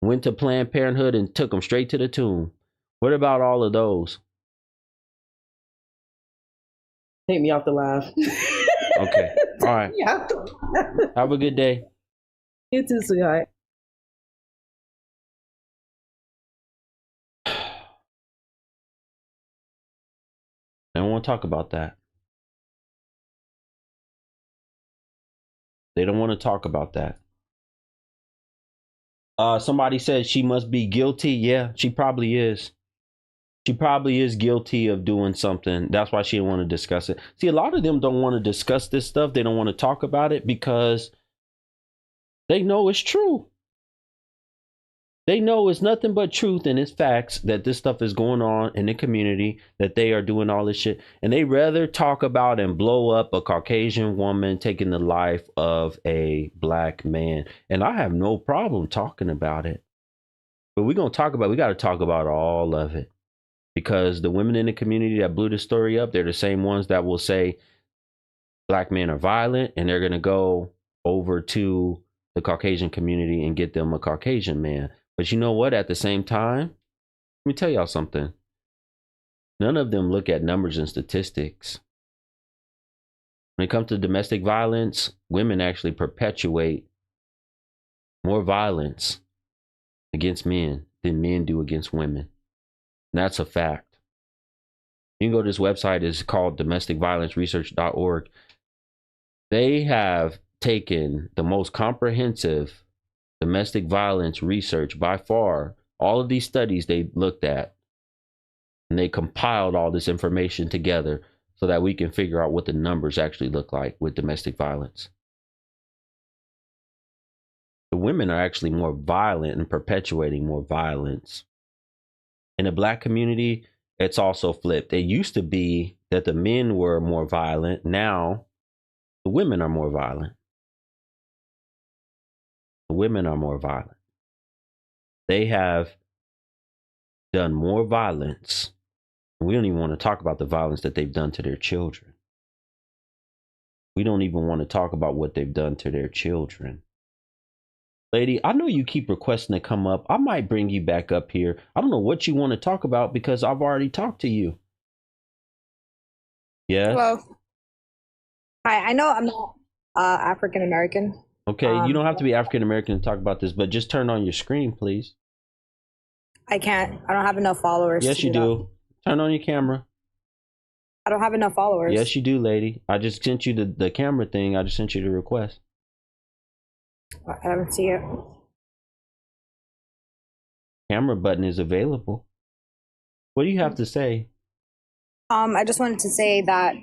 Went to Planned Parenthood and took them straight to the tomb. What about all of those? Take me off the live. Okay. All right. Have a good day. You too, sweetheart. They don't want to talk about that. They don't want to talk about that. Somebody said she must be guilty. Yeah, she probably is. She probably is guilty of doing something. That's why she didn't want to discuss it. See, a lot of them don't want to discuss this stuff. They don't want to talk about it because they know it's true. They know it's nothing but truth and it's facts that this stuff is going on in the community, that they are doing all this shit. And they rather talk about and blow up a Caucasian woman taking the life of a black man. And I have no problem talking about it. But we got to talk about all of it. Because the women in the community that blew the story up, they're the same ones that will say black men are violent, and they're going to go over to the Caucasian community and get them a Caucasian man. But you know what? At the same time, let me tell y'all something. None of them look at numbers and statistics. When it comes to domestic violence, women actually perpetuate more violence against men than men do against women. And that's a fact. You can go to this website. It's called domesticviolenceresearch.org. They have taken the most comprehensive domestic violence research by far. All of these studies they looked at, and they compiled all this information together so that we can figure out what the numbers actually look like with domestic violence. The women are actually more violent and perpetuating more violence. In the black community, it's also flipped. It used to be that the men were more violent. Now, the women are more violent. The women are more violent. They have done more violence. We don't even want to talk about the violence that they've done to their children. We don't even want to talk about what they've done to their children. Lady, I know you keep requesting to come up. I might bring you back up here. I don't know what you want to talk about because I've already talked to you. Yes? Hello. Hi, I know I'm not African American. Okay, you don't have to be African American to talk about this, but just turn on your screen, please. I can't. I don't have enough followers. Yes, you do. Turn on your camera. I don't have enough followers. Yes, you do, lady. I just sent you the camera thing. I just sent you the request. I haven't seen it. Camera button is available. What do you have to say? I just wanted to say that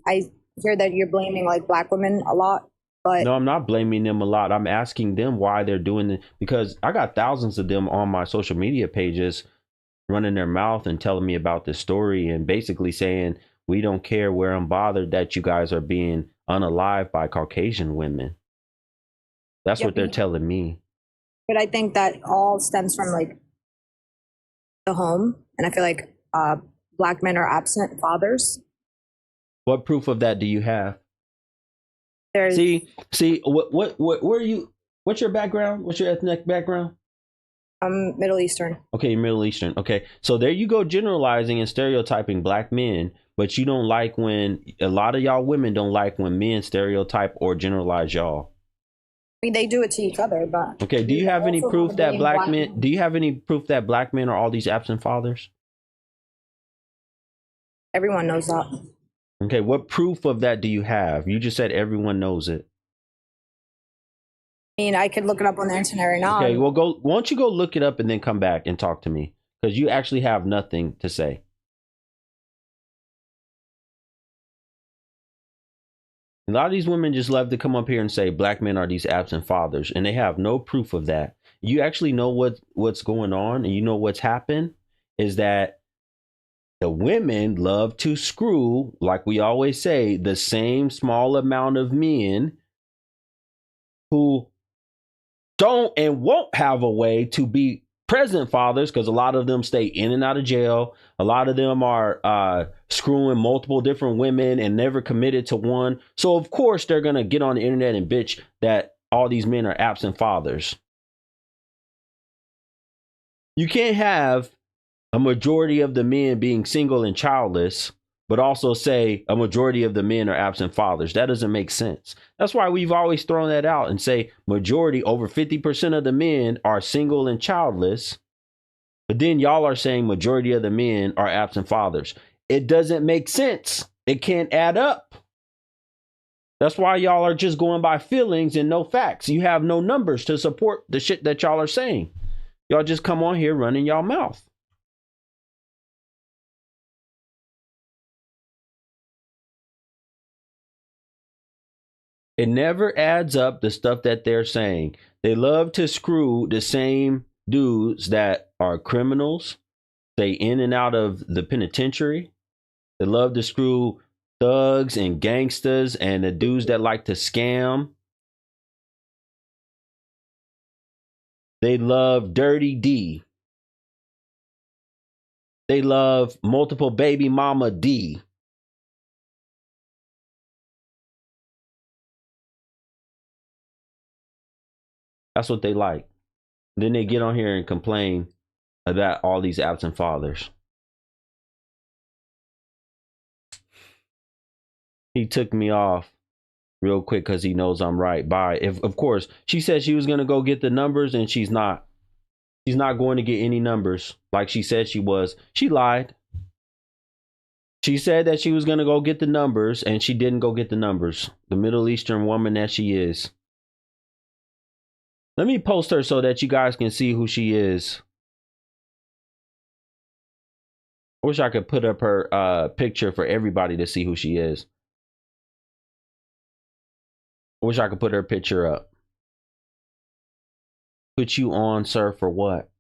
I hear that you're blaming like black women a lot, but No, I'm not blaming them a lot. I'm asking them why they're doing it, because I got thousands of them on my social media pages running their mouth and telling me about this story and basically saying, we don't care, we're unbothered that you guys are being unalived by Caucasian women. That's Yep. what they're telling me. but I think that all stems from like the home, and I feel like black men are absent fathers. What proof of that do you have? There's See, what, where are you? What's your background? What's your ethnic background? Middle Eastern. Okay, you're Middle Eastern. Okay, so there you go, generalizing and stereotyping black men, but you don't like when a lot of y'all women don't like when men stereotype or generalize y'all. I mean, they do it to each other, but Okay, do you have any also proof have that blame black men? Do you have any proof that black men are all these absent fathers? Everyone knows that. Okay, what proof of that do you have? You just said everyone knows it. I mean, I could look it up on the internet right now. Okay, well, go. Why don't you go look it up and then come back and talk to me? Because you actually have nothing to say. A lot of these women just love to come up here and say black men are these absent fathers, and they have no proof of that. You actually know what's going on, and you know what's happened is that the women love to screw, like we always say, the same small amount of men who don't and won't have a way to be present fathers, because a lot of them stay in and out of jail. A lot of them are screwing multiple different women and never committed to one. So of course they're gonna get on the internet and bitch that all these men are absent fathers. You can't have a majority of the men being single and childless, but also say a majority of the men are absent fathers. That doesn't make sense. That's why we've always thrown that out and say majority, over 50% of the men are single and childless. But then y'all are saying majority of the men are absent fathers. It doesn't make sense. It can't add up. That's why y'all are just going by feelings and no facts. You have no numbers to support the shit that y'all are saying. Y'all just come on here running y'all mouth. It never adds up, the stuff that they're saying. They love to screw the same dudes that are criminals, stay in and out of the penitentiary. They love to screw thugs and gangsters and the dudes that like to scam. They love Dirty D. They love multiple baby mama D. That's what they like. Then they get on here and complain about all these absent fathers. He took me off real quick because he knows I'm right. Bye. If of course she said she was gonna go get the numbers, and she's not. She's not going to get any numbers like she said she was. She lied. She said that she was gonna go get the numbers, and she didn't go get the numbers. The Middle Eastern woman that she is. Let me post her so that you guys can see who she is. I wish I could put up her picture for everybody to see who she is. I wish I could put her picture up. Put you on, sir, for what?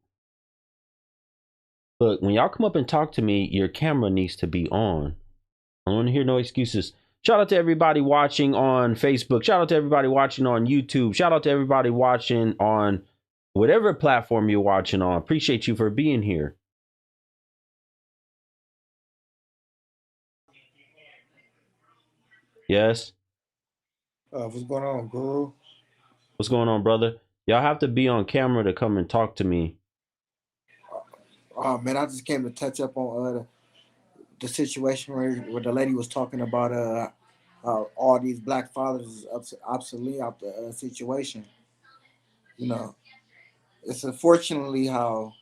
Look, when y'all come up and talk to me, your camera needs to be on. I don't want to hear no excuses. Shout out to everybody watching on Facebook. Shout out to everybody watching on YouTube. Shout out to everybody watching on whatever platform you're watching on. Appreciate you for being here. Yes. What's going on, Guru? What's going on, brother? Y'all have to be on camera to come and talk to me. Oh man, I just came to touch up on the situation where the lady was talking about all these black fathers is obsolete out the situation. You know, it's unfortunately how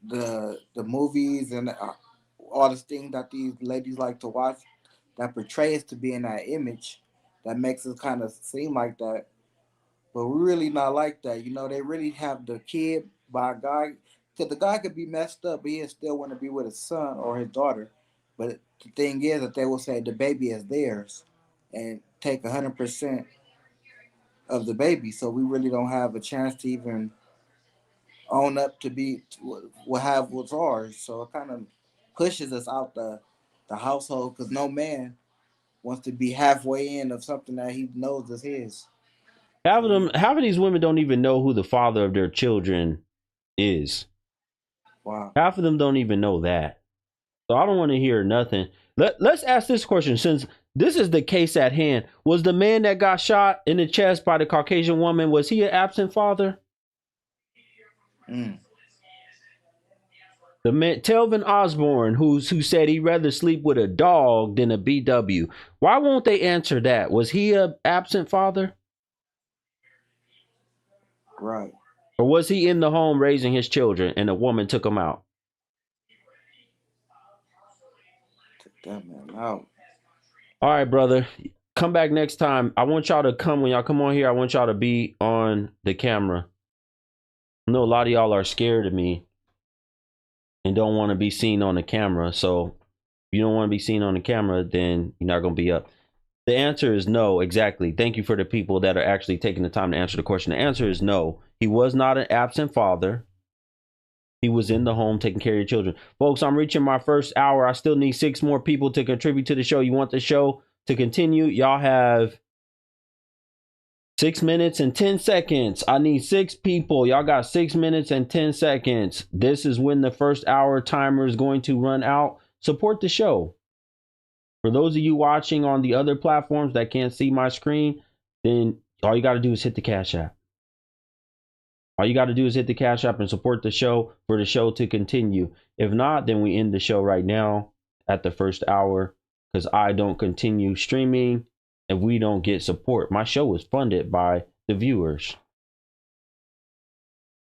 the movies and all the things that these ladies like to watch that portrays to be in that image that makes us kind of seem like that. But we're really not like that. You know, they really have the kid by a guy. Because the guy could be messed up, but he still want to be with his son or his daughter. But the thing is that they will say the baby is theirs and take 100% of the baby. So we really don't have a chance to even own up to be what have what's ours. So it kind of pushes us out the household because no man wants to be halfway in of something that he knows is his. Half of these women don't even know who the father of their children is. Wow. Half of them don't even know that. So I don't want to hear nothing. Let's ask this question, since this is the case at hand. Was the man that got shot in the chest by the Caucasian woman, was he an absent father? Mm. The man, Telvin Osborne, who said he'd rather sleep with a dog than a BW. Why won't they answer that? Was he an absent father? Right. Or was he in the home raising his children and a woman took him out? Took that man out. All right, brother. Come back next time. I want y'all to come. When y'all come on here, I want y'all to be on the camera. I know a lot of y'all are scared of me and don't want to be seen on the camera. So if you don't want to be seen on the camera, then you're not going to be up. The answer is no. Exactly. Thank you for the people that are actually taking the time to answer the question. The answer is no. He was not an absent father. He was in the home taking care of your children. Folks, I'm reaching my first hour. I still need 6 more people to contribute to the show. You want the show to continue? Y'all have 6 minutes and 10 seconds. I need 6 people. Y'all got 6 minutes and 10 seconds. This is when the first hour timer is going to run out. Support the show. For those of you watching on the other platforms that can't see my screen, then all you got to do is hit the Cash App. All you got to do is hit the Cash App and support the show for the show to continue. If not, then we end the show right now at the first hour, because I don't continue streaming if we don't get support. My show is funded by the viewers,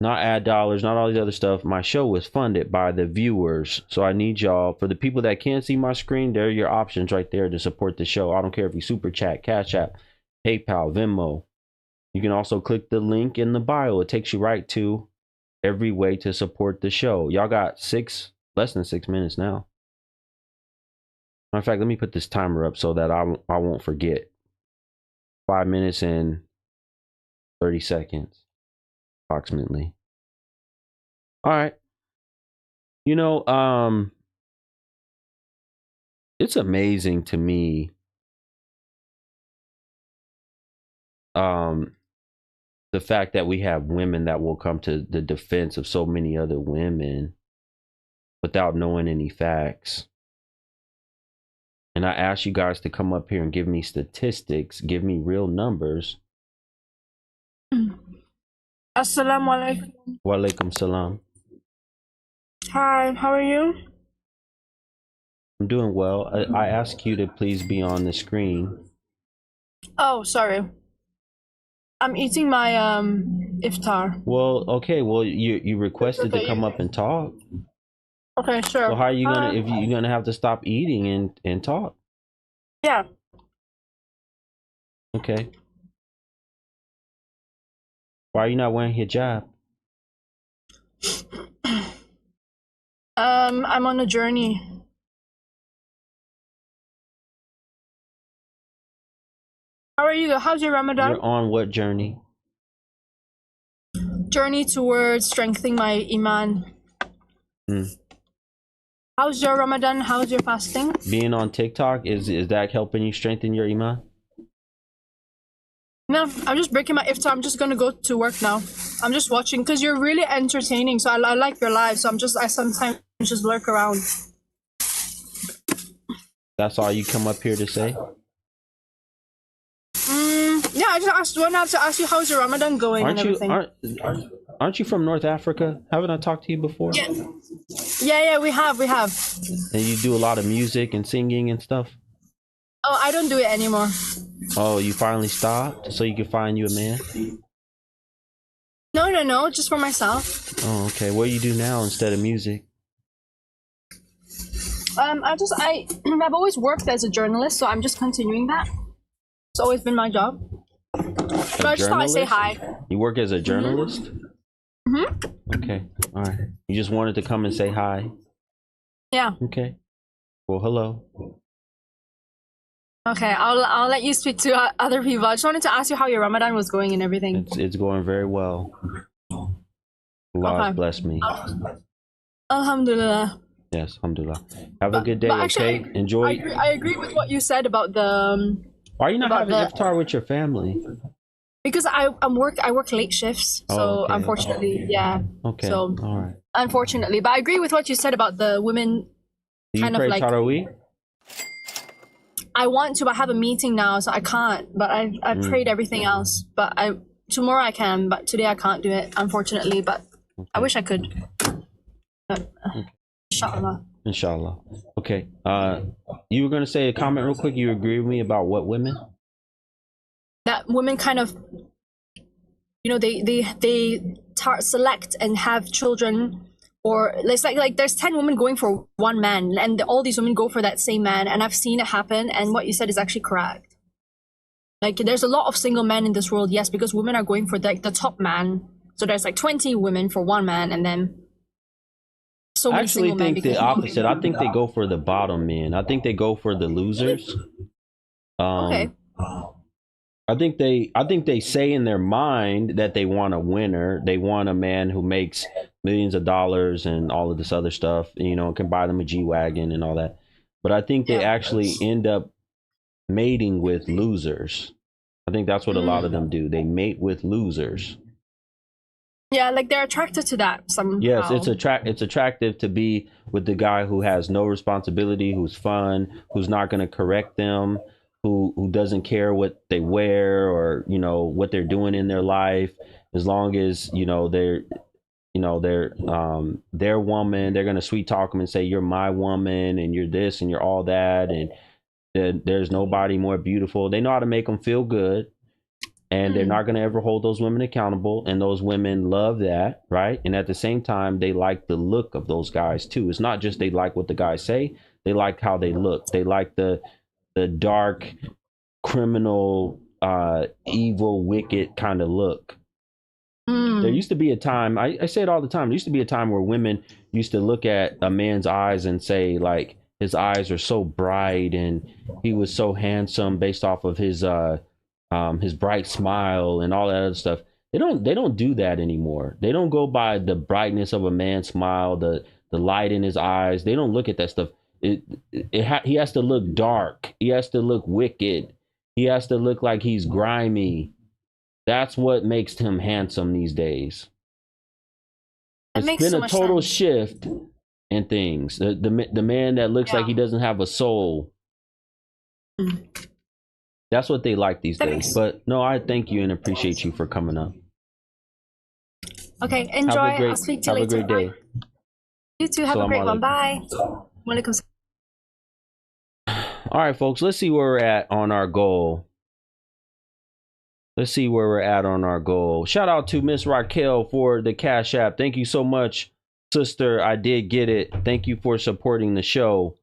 not ad dollars, not all these other stuff. My show is funded by the viewers. So I need y'all. For the people that can't see my screen, there are your options right there to support the show. I don't care if you super chat, Cash App, PayPal, Venmo. You can also click the link in the bio. It takes you right to every way to support the show. Y'all got less than 6 minutes now. Matter of fact, let me put this timer up so that I won't forget. 5 minutes and 30 seconds, approximately. All right. You know, it's amazing to me. The fact that we have women that will come to the defense of so many other women without knowing any facts. And I ask you guys to come up here and give me statistics, give me real numbers. Assalamu alaikum. Wa alaikum salam. Hi, how are you? I'm doing well. I ask you to please be on the screen. Oh, sorry. I'm eating my iftar. Well, okay. Well, you requested to come up and talk. Okay, sure. So how are you gonna if you're gonna have to stop eating and talk? Yeah. Okay. Why are you not wearing hijab? I'm on a journey. How are you? How's your Ramadan? You're on what journey? Journey towards strengthening my iman. How's your Ramadan? How's your fasting? Being on TikTok, is that helping you strengthen your iman? No, I'm just breaking my iftar. I'm just gonna go to work now. I'm just watching because you're really entertaining. So I like your live. So I sometimes just lurk around. That's all you come up here to say? Yeah, I just wanted to ask you how's your Ramadan going and everything. Aren't you from North Africa? Haven't I talked to you before? Yeah, we have. And you do a lot of music and singing and stuff? Oh, I don't do it anymore. Oh, you finally stopped so you could find you a man? No, just for myself. Oh, okay. What do you do now instead of music? I've always worked as a journalist, so I'm just continuing that. It's always been my job. So I just thought I'd say hi. You work as a journalist? Mm-hmm. Okay. All right. You just wanted to come and say hi. Yeah. Okay. Well, hello. Okay, I'll let you speak to other people. I just wanted to ask you how your Ramadan was going and everything. It's going very well. Allah has blessed me. Alhamdulillah. Yes, alhamdulillah. Have a good day. Actually, Okay. Enjoy. I agree with what you said about the. Why are you not having iftar with your family? Because I work late shifts, so okay. unfortunately, yeah. Okay. So all right. unfortunately, but I agree with what you said about the women. Do you kind pray of like. Tarawih? I want to, but I have a meeting now, so I can't. But I prayed everything else. But tomorrow I can, but today I can't do it, unfortunately. But I wish I could. But, inshallah. Inshallah. Okay. You were gonna say a comment real quick. You agree with me about what women? That women kind of, they select and have children, or it's like there's 10 women going for one man, and all these women go for that same man, and I've seen it happen. And what you said is actually correct. Like there's a lot of single men in this world, yes, because women are going for the top man. So there's like 20 women for one man, and then so many single men. I actually think the opposite. I think they go for the bottom men. I think they go for the losers. Okay. I think they say in their mind that they want a winner. They want a man who makes millions of dollars and all of this other stuff, can buy them a G-Wagon and all that. But I think they actually end up mating with losers. I think that's what a lot of them do. They mate with losers. Yeah, like they're attracted to that somehow. Yes, it's attractive to be with the guy who has no responsibility, who's fun, who's not going to correct them, who doesn't care what they wear or what they're doing in their life, as long as they're their woman. They're gonna sweet talk them and say, you're my woman and you're this and you're all that, and there's nobody more beautiful. They know how to make them feel good, and they're not gonna ever hold those women accountable, and those women love that, right? And at the same time, they like the look of those guys too. It's not just they like what the guys say, they like how they look. They like the dark, criminal, evil, wicked kind of look. There used to be a time, I say it all the time, there used to be a time where women used to look at a man's eyes and say, like, his eyes are so bright and he was so handsome based off of his bright smile and all that other stuff. They don't do that anymore. They don't go by the brightness of a man's smile, the light in his eyes. They don't look at that stuff. He has to look dark. He has to look wicked. He has to look like he's grimy. That's what makes him handsome these days. It's been a total shift in things. The man that looks like he doesn't have a soul. That's what they like these days. But no, I thank you and appreciate you for coming up. Okay, enjoy. I'll speak to you later. Have a great day. You too. Have a great one. Bye. Walaikum. All right, folks, let's see where we're at on our goal. Shout out to Miss Raquel for the Cash App. Thank you so much, sister. I did get it. Thank you for supporting the show.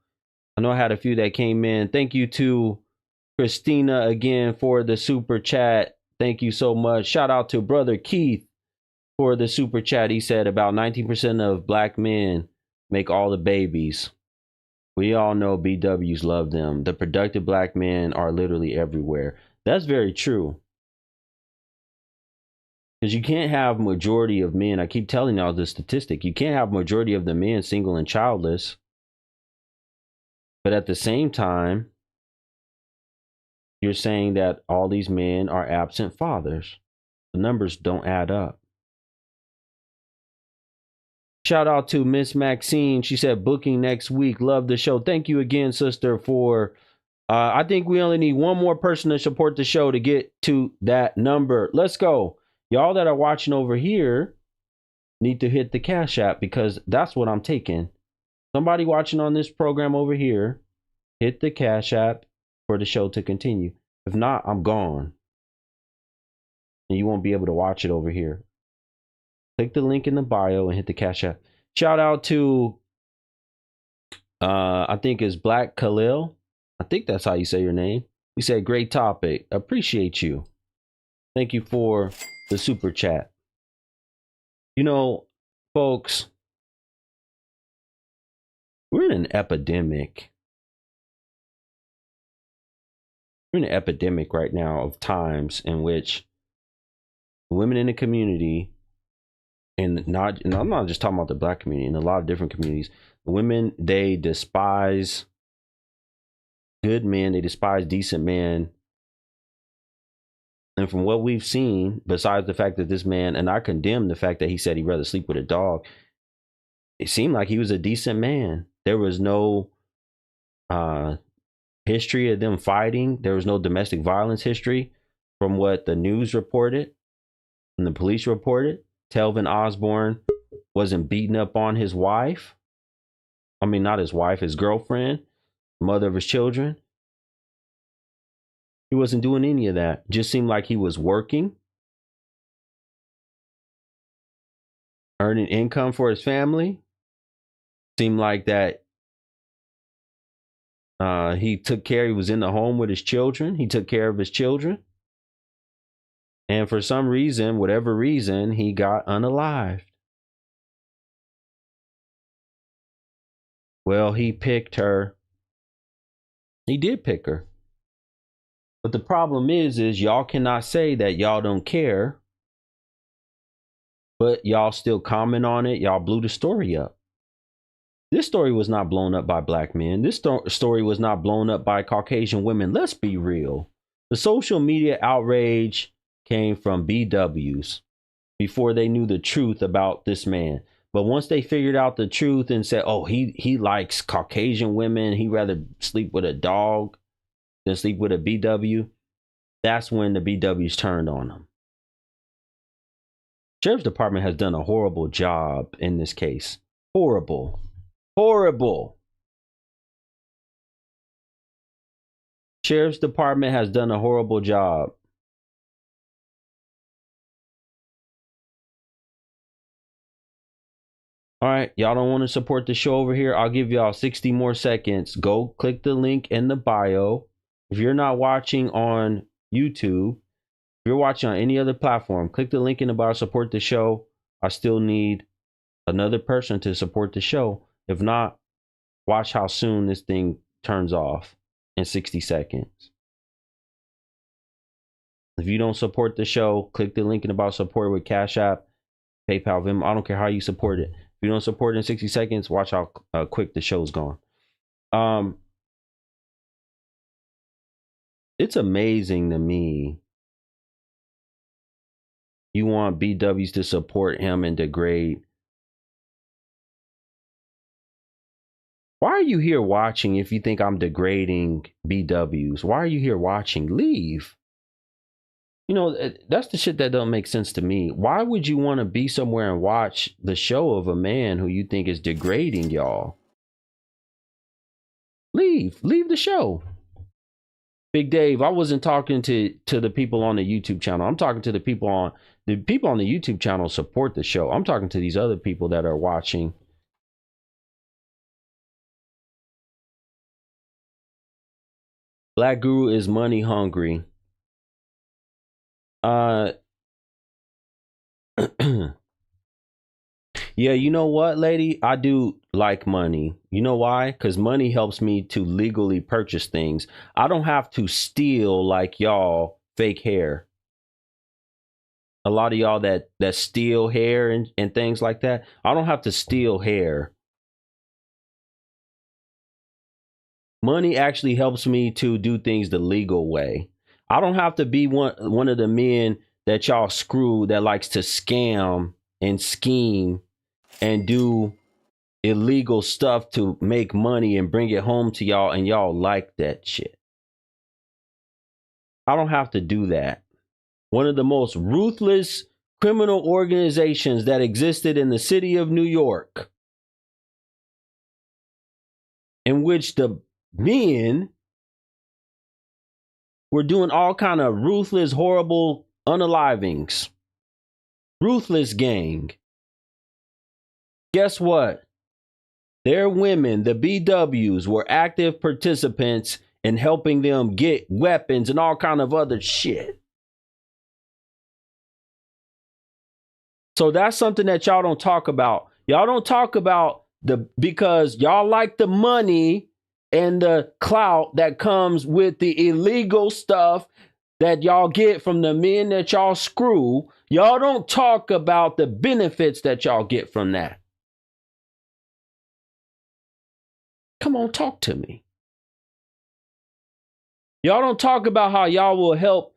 I know I had a few that came in. Thank you to Christina again for the super chat. Thank you so much. Shout out to Brother Keith for the super chat. He said about 19% of black men make all the babies. We all know BWs love them. The productive black men are literally everywhere. That's very true. Because you can't have majority of men. I keep telling y'all this statistic. You can't have majority of the men single and childless. But at the same time, you're saying that all these men are absent fathers. The numbers don't add up. Shout out to Miss Maxine. She said booking next week. Love the show. Thank you again, sister, for I think we only need one more person to support the show to get to that number. Let's go. Y'all that are watching over here need to hit the Cash App because that's what I'm taking. Somebody watching on this program over here, hit the Cash App for the show to continue. If not, I'm gone. And you won't be able to watch it over here. Click the link in the bio and hit the Cash App. Shout out to, I think it's Black Khalil. I think that's how you say your name. He said, great topic. Appreciate you. Thank you for the super chat. You know, Folks, we're in an epidemic. We're in an epidemic right now of times in which women in the community, and I'm not just talking about the black community, in a lot of different communities, women, they despise good men, they despise decent men. And from what we've seen, besides the fact that this man, and I condemn the fact that he said he'd rather sleep with a dog, it seemed like he was a decent man. There was no history of them fighting. There was no domestic violence history from what the news reported and the police reported. Telvin Osborne wasn't beating up on his wife. I mean, not his wife, his girlfriend, mother of his children. He wasn't doing any of that. Just seemed like he was working, earning income for his family. Seemed like that he took care. He was in the home with his children. He took care of his children. And for some reason, whatever reason, he got unalived. Well, he picked her. He did pick her. But the problem is y'all cannot say that y'all don't care, but y'all still comment on it. Y'all blew the story up. This story was not blown up by black men. This story was not blown up by Caucasian women. Let's be real. The social media outrage came from BWs before they knew the truth about this man. But once they figured out the truth and said, oh, he likes Caucasian women, he'd rather sleep with a dog than sleep with a BW, that's when the BWs turned on him. Sheriff's Department has done a horrible job in this case. Horrible. Horrible. Sheriff's Department has done a horrible job. All right, y'all don't want to support the show over here? I'll give y'all 60 more seconds. Go click the link in the bio. If you're not watching on YouTube, if you're watching on any other platform, click the link in the bio, support the show. I still need another person to support the show. If not, watch how soon this thing turns off in 60 seconds. If you don't support the show, click the link in the bio, support with Cash App, PayPal, Venmo. I don't care how you support it. If you don't support it in 60 seconds, watch how quick the show's gone. It's amazing to me. You want BWs to support him and degrade. Why are you here watching if you think I'm degrading BWs? Why are you here watching? Leave. You know, that's the shit that don't make sense to me. Why would you want to be somewhere and watch the show of a man who you think is degrading y'all? Leave the show. Big Dave, I wasn't talking to the people on the YouTube channel. I'm talking to the people on the YouTube channel support the show. I'm talking to these other people that are watching. Black Guru is money hungry. Yeah, you know what, lady? I do like money. You know why? Because money helps me to legally purchase things. I don't have to steal like y'all fake hair. A lot of y'all that steal hair and things like that. I don't have to steal hair. Money actually helps me to do things the legal way. I don't have to be one of the men that y'all screw that likes to scam and scheme and do illegal stuff to make money and bring it home to y'all, and y'all like that shit. I don't have to do that. One of the most ruthless criminal organizations that existed in the city of New York, in which the men were doing all kind of ruthless, horrible unalivings. Ruthless gang. Guess what? Their women, the BWs, were active participants in helping them get weapons and all kind of other shit. So that's something that y'all don't talk about. Y'all don't talk about because y'all like the money and the clout that comes with the illegal stuff that y'all get from the men that y'all screw. Y'all don't talk about the benefits that y'all get from that. Come on, talk to me. Y'all don't talk about how y'all will help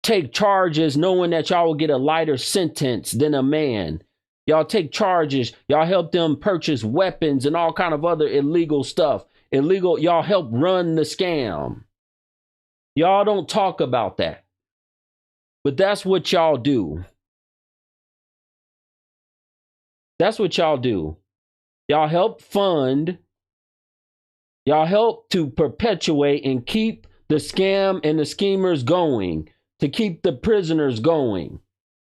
take charges knowing that y'all will get a lighter sentence than a man. Y'all take charges. Y'all help them purchase weapons and all kind of other illegal stuff. Y'all help run the scam. Y'all don't talk about that. But that's what y'all do. That's what y'all do. Y'all help fund. Y'all help to perpetuate and keep the scam and the schemers going, to keep the prisoners going.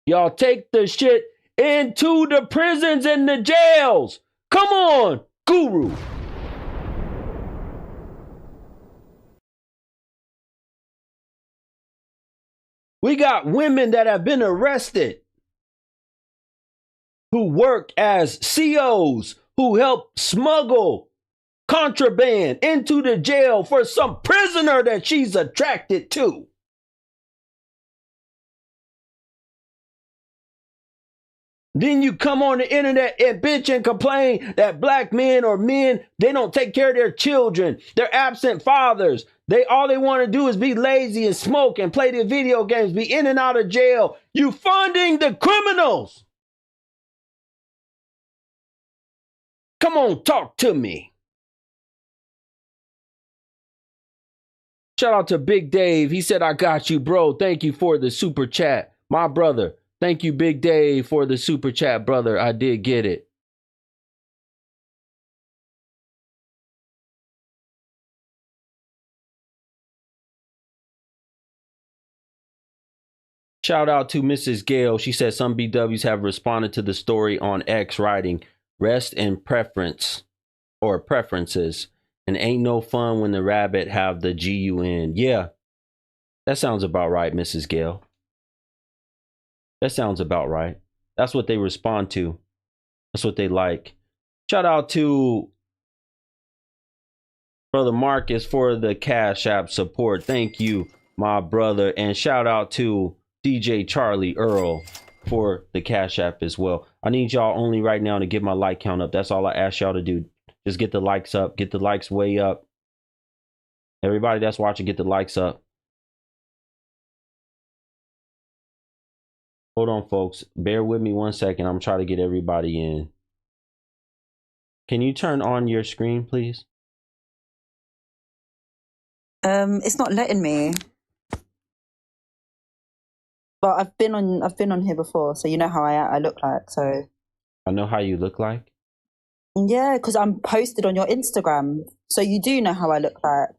Y'all take the shit into the prisons and the jails. Come on, Guru. We got women that have been arrested who work as COs, who help smuggle contraband into the jail for some prisoner that she's attracted to. Then you come on the internet and bitch and complain that black men or men, they don't take care of their children. They're absent fathers. All they want to do is be lazy and smoke and play their video games, be in and out of jail. You funding the criminals. Come on, talk to me. Shout out to Big Dave. He said, I got you, bro. Thank you for the super chat. My brother. Thank you, Big Dave, for the super chat, brother. I did get it. Shout out to Mrs. Gale. She said some BWs have responded to the story on X writing, rest in preference or preferences. And ain't no fun when the rabbit have the GUN. Yeah, that sounds about right, Mrs. Gale. That sounds about right. That's what they respond to. That's what they like. Shout out to Brother Marcus for the Cash App support. Thank you, my brother. And shout out to DJ Charlie Earl for the Cash App as well. I need y'all only right now to get my like count up. That's all I ask y'all to do. Just get the likes up. Get the likes way up. Everybody that's watching, get the likes up. Hold on, folks. Bear with me 1 second. I'm trying to get everybody in. Can you turn on your screen, please? It's not letting me. But I've been on here before, so you know how I look like. So I know how you look like. Yeah, because I'm posted on your Instagram, so you do know how I look like.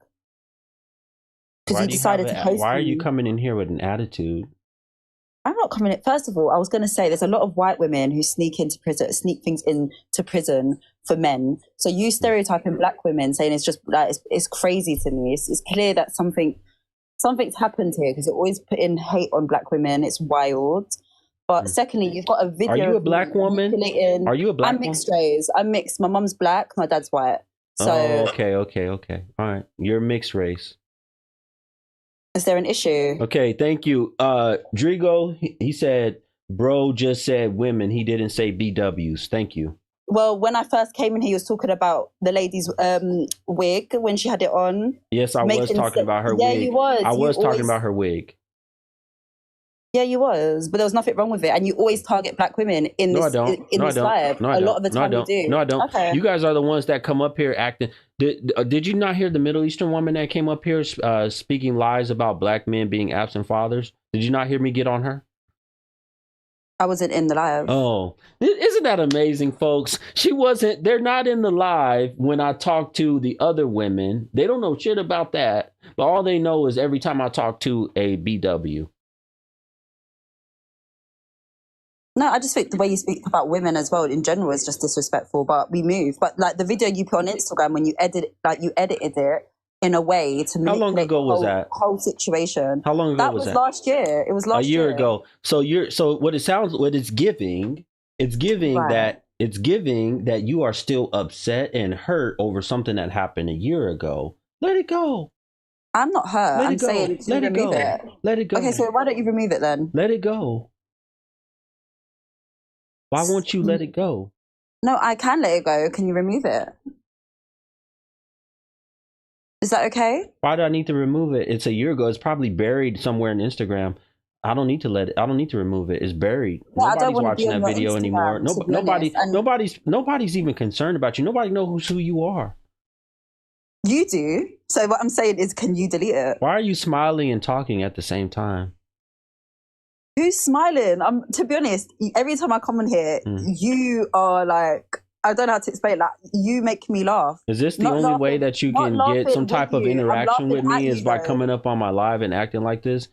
Because you decided to post. Why are you coming in here with an attitude? I'm not coming in. First of all, I was going to say there's a lot of white women who sneak things into prison for men. So you stereotyping black women, saying it's just like it's crazy to me. It's clear that something's happened here because you always put in hate on black women. It's wild. But secondly, you've got a video. Are you a black woman? Are you a black woman? I'm mixed race. I'm mixed. My mum's black. My dad's white. So okay. All right. You're mixed race. Is there an issue? Okay, thank you. Drigo, he said, bro just said women. He didn't say BWs. Thank you. Well, when I first came in, he was talking about the lady's wig when she had it on. Yes, I was talking about her wig. Yeah, you was. I was talking about her wig. Yeah, you was. But there was nothing wrong with it. And you always target black women in this live. A lot of the time you do. No, I don't. Okay. You guys are the ones that come up here acting. Did you not hear the Middle Eastern woman that came up here speaking lies about black men being absent fathers? Did you not hear me get on her? I wasn't in the live. Oh, isn't that amazing, folks? She wasn't. They're not in the live when I talk to the other women. They don't know shit about that. But all they know is every time I talk to a BW. No, I just think the way you speak about women as well in general is just disrespectful, but we move. But like the video you put on Instagram when you edited it in a way to How long ago was that? Whole situation. How long ago was that? That was last year. It was last year. A year ago. So what it's giving It's giving Right. that you are still upset and hurt over something that happened a year ago. Let it go. I'm not hurt. Let I'm it go. saying to Let it remove go. it. Let it go. Okay, so why don't you remove it then? Let it go. Why won't you let it go? No, I can let it go. Can you remove it? Is that okay? Why do I need to remove it? It's a year ago. It's probably buried somewhere in Instagram. I don't need to remove it. It's buried. Yeah, I don't Nobody's wanna be watching on that your video anymore. Instagram, to be honest. And Nobody's even concerned about you. Nobody knows who you are. you do. So what I'm saying is, can you delete it? Why are you smiling and talking at the same time? Who's smiling? To be honest, every time I come on here, you are like, I don't know how to explain that. You make me laugh. Is this the Not only way laughing- that you not can laughing get some with type of you. I'm interaction with laughing me at is you, by though. coming up on my live and acting like this?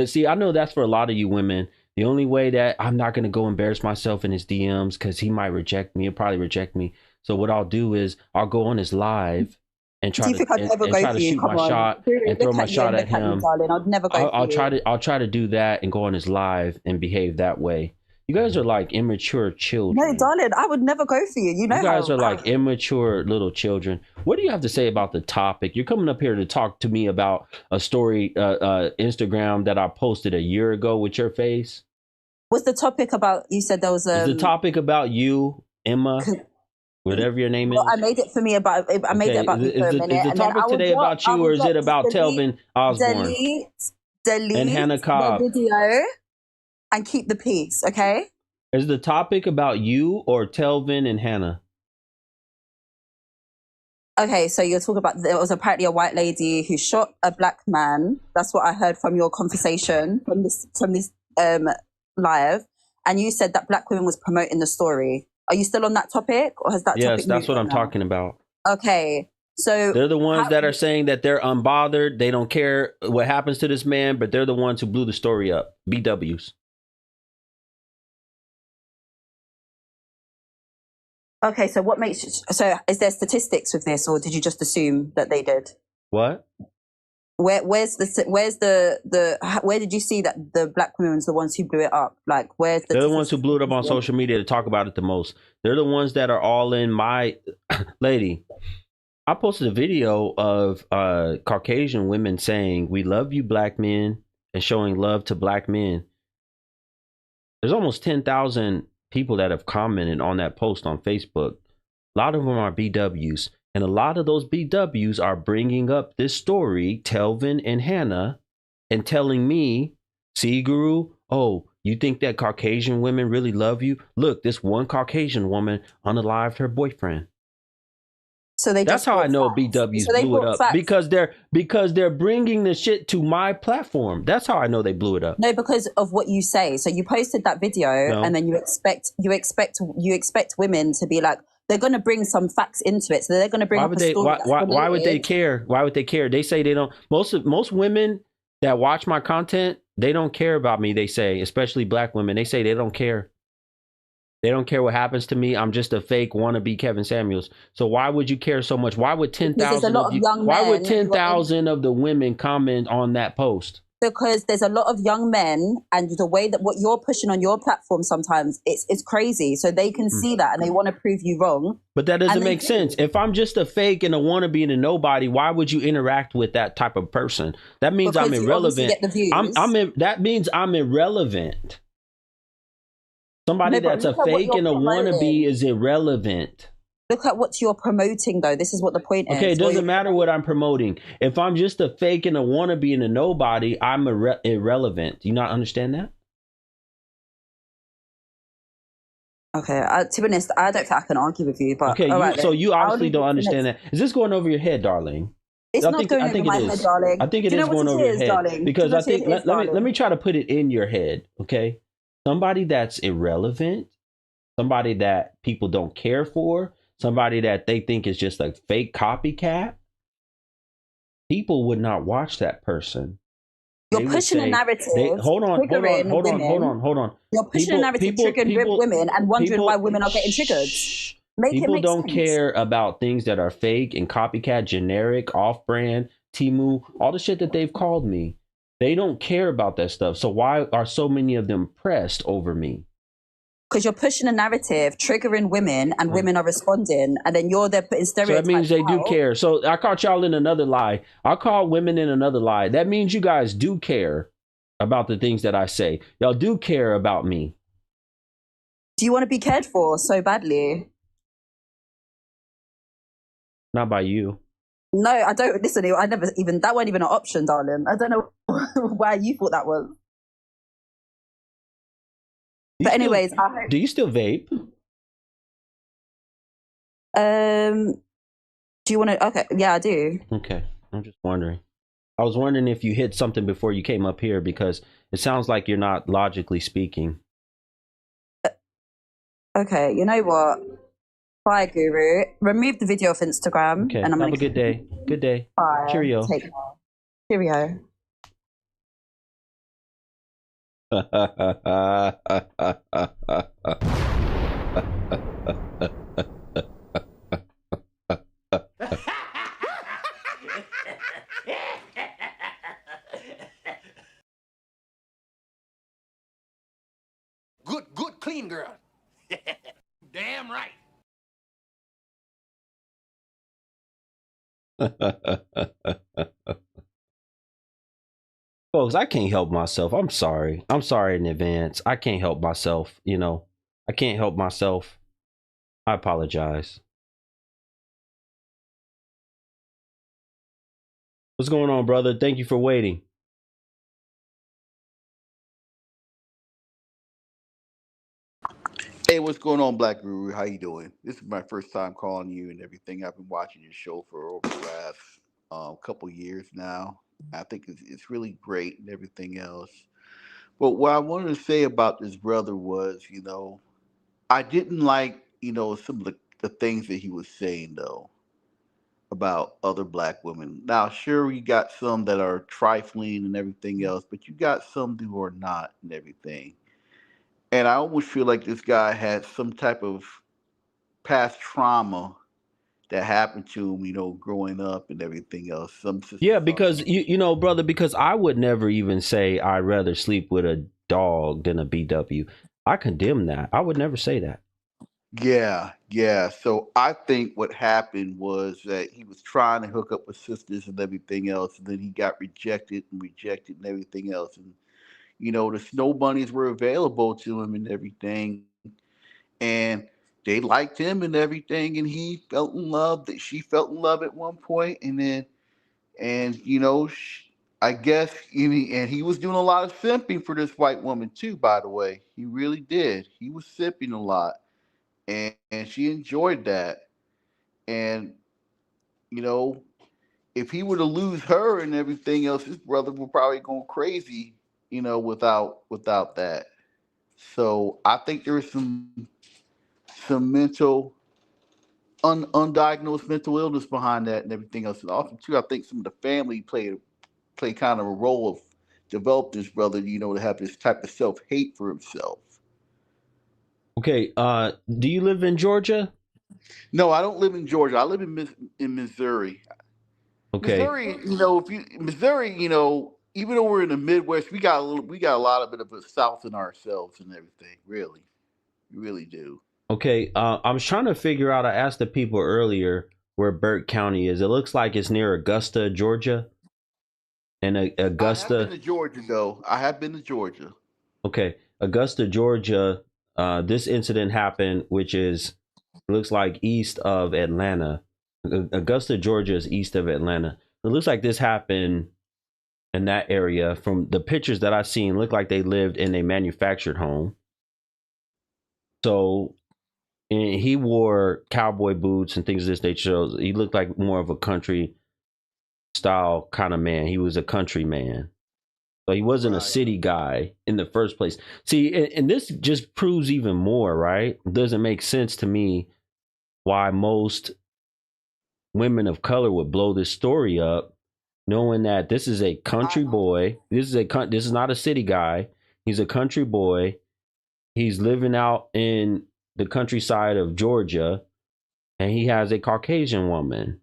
See, I know that's for a lot of you women. The only way that I'm not going to go embarrass myself in his DMs because he might reject me. He'll probably reject me. So what I'll do is I'll go on his live and Do you think I'd ever go try for to you? shoot Come my on. shot Really, and throw look my at you shot and at look at me, him. darling. I'd never go for you. I'll try to do that and go on his live and behave that way. You guys are like immature children. No, darling, I would never go for you. You know You guys how are like immature little children. What do you have to say about the topic? You're coming up here to talk to me about a story, Instagram that I posted a year ago with your face. Was the topic about? You said there was Is the topic about you, Emma, whatever your name is? Well, I made it for me about. I made it about me for a minute. Is the and then topic I would today drop- about I you, would or is drop- it about delete- Telvin Osborne Delete and Hannah Cobb? the video and keep the peace, okay? Is the topic about you or Telvin and Hannah? Okay, so you're talking about there was apparently a white lady who shot a black man. That's what I heard from your conversation from this live, and you said that black women was promoting the story. Are you still on that topic, or has that Yes, topic that's moved what on I'm now? talking about. Okay, so They're the ones that are saying that they're unbothered. They don't care what happens to this man, but they're the ones who blew the story up. BWs. Okay, so what makes so is there statistics with this, or did you just assume that they did? What? Where did you see that the black women was the ones who blew it up? Like, where's the? They're the ones who blew it up on social media to talk about it the most. They're the ones that are all in my lady. I posted a video of Caucasian women saying, "We love you, black men," and showing love to black men. There's almost 10,000 people that have commented on that post on Facebook. A lot of them are BWs. And a lot of those BWs are bringing up this story, Telvin and Hannah, and telling me, "See, Guru, oh, you think that Caucasian women really love you? Look, this one Caucasian woman unalived her boyfriend." So that's how I know BWs blew it up, because they're bringing the shit to my platform. That's how I know they blew it up. No, because of what you say. So you posted that video, and then you expect women to be like, they're going to bring some facts into it. So they're going to bring up a story. Why would they care? Why would they care? They say they don't. Most women that watch my content, they don't care about me. They say, especially black women, they say they don't care. They don't care what happens to me. I'm just a fake wannabe Kevin Samuels. So why would you care so much? Why would 10,000 of you? Why would 10,000 of the women comment on that post? Because there's a lot of young men, and the way that what you're pushing on your platform sometimes it's crazy. So they can see that and they want to prove you wrong. But that doesn't make sense. If I'm just a fake and a wannabe and a nobody, why would you interact with that type of person? That means I'm irrelevant. That means I'm irrelevant. Somebody that's a fake and a wannabe is irrelevant. Look at what you're promoting, though. This is what the point is. Okay, it doesn't matter what I'm promoting. If I'm just a fake and a wannabe and a nobody, I'm irrelevant. Do you not understand that? Okay, to be honest, I don't think I can argue with you. But okay, so you obviously don't understand that. Is this going over your head, darling? It's not going over my head, darling. I think it is going over your head, darling? Because I think let me try to put it in your head. Okay, somebody that's irrelevant, somebody that people don't care for, somebody that they think is just a fake copycat, people would not watch that person. You're pushing a narrative. Hold on. You're pushing a narrative triggering women and wondering why women are getting triggered. People don't care about things that are fake and copycat, generic, off-brand, Temu, all the shit that they've called me. They don't care about that stuff. So why are so many of them pressed over me? because you're pushing a narrative, triggering women, and women are responding, and then you're there putting So stereotypes. that means they do out. care. So I caught y'all in another lie. I caught women in another lie. That means you guys do care about the things that I say. Y'all do care about me. Do you want to be cared for so badly? Not by you. No, I don't. Listen, I never even, that wasn't even an option, darling. I don't know why you thought that was. But anyways, Do you still vape? Do you want to? Okay, yeah, I do. Okay, I'm just wondering. I was wondering if you hit something before you came up here because it sounds like you're not logically speaking. Okay, you know what? Bye, Guru. Remove the video off Instagram. Okay, And I'm have gonna a good day. Good day. Bye. Cheerio. Take care. Cheerio. Good, clean girl. Damn right. Folks, I can't help myself. I'm sorry. I'm sorry in advance. I can't help myself. You know, I can't help myself. I apologize. What's going on, brother? Thank you for waiting. Hey, what's going on, Black Guru? How you doing? This is my first time calling you and everything. I've been watching your show for over the last couple years now. I think it's really great and everything else. But what I wanted to say about this brother was, I didn't like, some of the things that he was saying, though, about other black women. Now, sure, you got some that are trifling and everything else, but you got some who are not and everything. And I almost feel like this guy had some type of past trauma that happened to him, growing up and everything else. Yeah, because you know, brother, because I would never even say I'd rather sleep with a dog than a BW. I condemn that. I would never say that. Yeah. So I think what happened was that he was trying to hook up with sisters and everything else, and then he got rejected and everything else. And the snow bunnies were available to him and everything, and they liked him and everything, and he felt in love. That she felt in love at one point, and then, I guess, and he was doing a lot of simping for this white woman too. By the way, he really did. He was simping a lot, and she enjoyed that. And you know, if he were to lose her and everything else, his brother would probably go crazy. Without that. So I think there's some mental undiagnosed mental illness behind that and everything else. And also too, I think some of the family play kind of a role of develop this brother, to have this type of self-hate for himself. Okay, do you live in Georgia? No, I don't live in Georgia. I live in Missouri. Okay. Missouri, even though we're in the Midwest, we got a lot of bit of a South in ourselves and everything. Really, we really do. Okay, I was trying to figure out. I asked the people earlier where Bruke County is. It looks like it's near Augusta, Georgia. And Augusta. I have been to Georgia, though. I have been to Georgia. Okay, Augusta, Georgia. This incident happened, which is looks like east of Atlanta. Augusta, Georgia is east of Atlanta. It looks like this happened in that area. From the pictures that I've seen, look like they lived in a manufactured home. So, and he wore cowboy boots and things of this nature. He looked like more of a country style kind of man. He was a country man. So he wasn't a city guy in the first place. See, and this just proves even more, right? It doesn't make sense to me why most women of color would blow this story up, knowing that this is a country boy. This is not a city guy. He's a country boy. He's living out in the countryside of Georgia, and he has a Caucasian woman.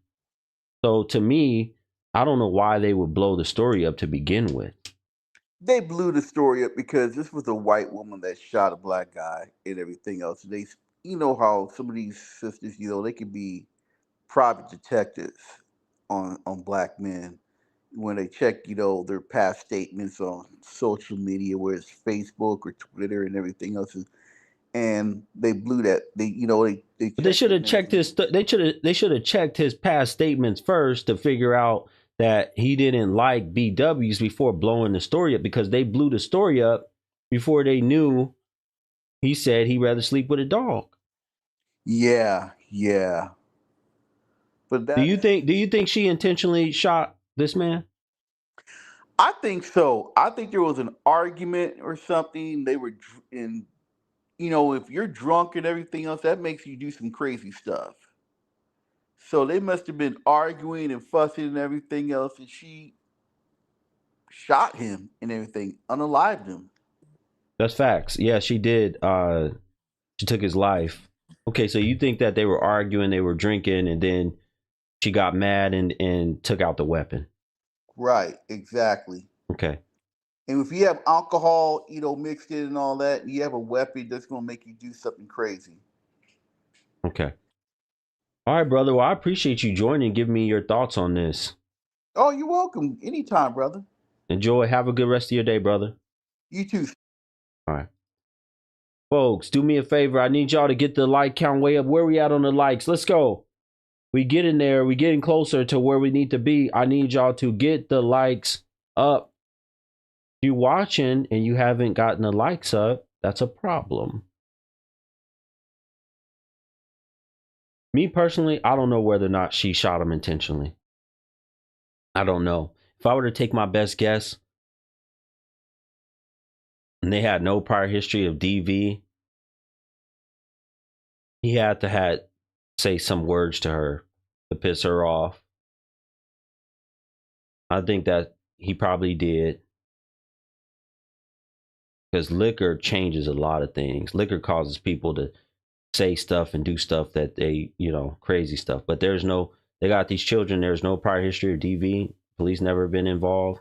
So to me, I don't know why they would blow the story up to begin with. they blew the story up because this was a white woman that shot a black guy and everything else. They, you know how some of these sisters, you know, they could be private detectives on black men when they check, you know, their past statements on social media, whether it's Facebook or Twitter and everything else, and they blew that. They, you know, they But they checked should it have and checked everything. they should have checked his past statements first to figure out that he didn't like BWs before blowing the story up, because they blew the story up before they knew he said he'd rather sleep with a dog. Yeah, yeah. But Do that's, you think she intentionally shot this man? I think so. I think there was an argument or something. They were in, you know, if you're drunk and everything else, that makes you do some crazy stuff. So they must have been arguing and fussing and everything else, and she shot him and everything, unalived him. That's facts. Yeah, she did. She took his life. Okay, so you think that they were arguing, they were drinking, and then she got mad and took out the weapon. Right, exactly. Okay. And if you have alcohol, you know, mixed in and all that, and you have a weapon, that's gonna make you do something crazy. Okay. All right, brother. Well, I appreciate you joining and giving me your thoughts on this. Oh, you're welcome. Anytime, brother. Enjoy. Have a good rest of your day, brother. You too. All right. Folks, do me a favor. I need y'all to get the like count way up. Where we at on the likes? Let's go. We getting there. We getting closer to where we need to be. I need y'all to get the likes up. If you're watching and you haven't gotten the likes up, that's a problem. Me personally, I don't know whether or not she shot him intentionally. I don't know. If I were to take my best guess, and they had no prior history of DV, he had to say some words to her to piss her off. I think that he probably did, because liquor changes a lot of things. Liquor causes people to say stuff and do stuff that they, you know, crazy stuff. But they got these children. There's no prior history of DV. Police never been involved.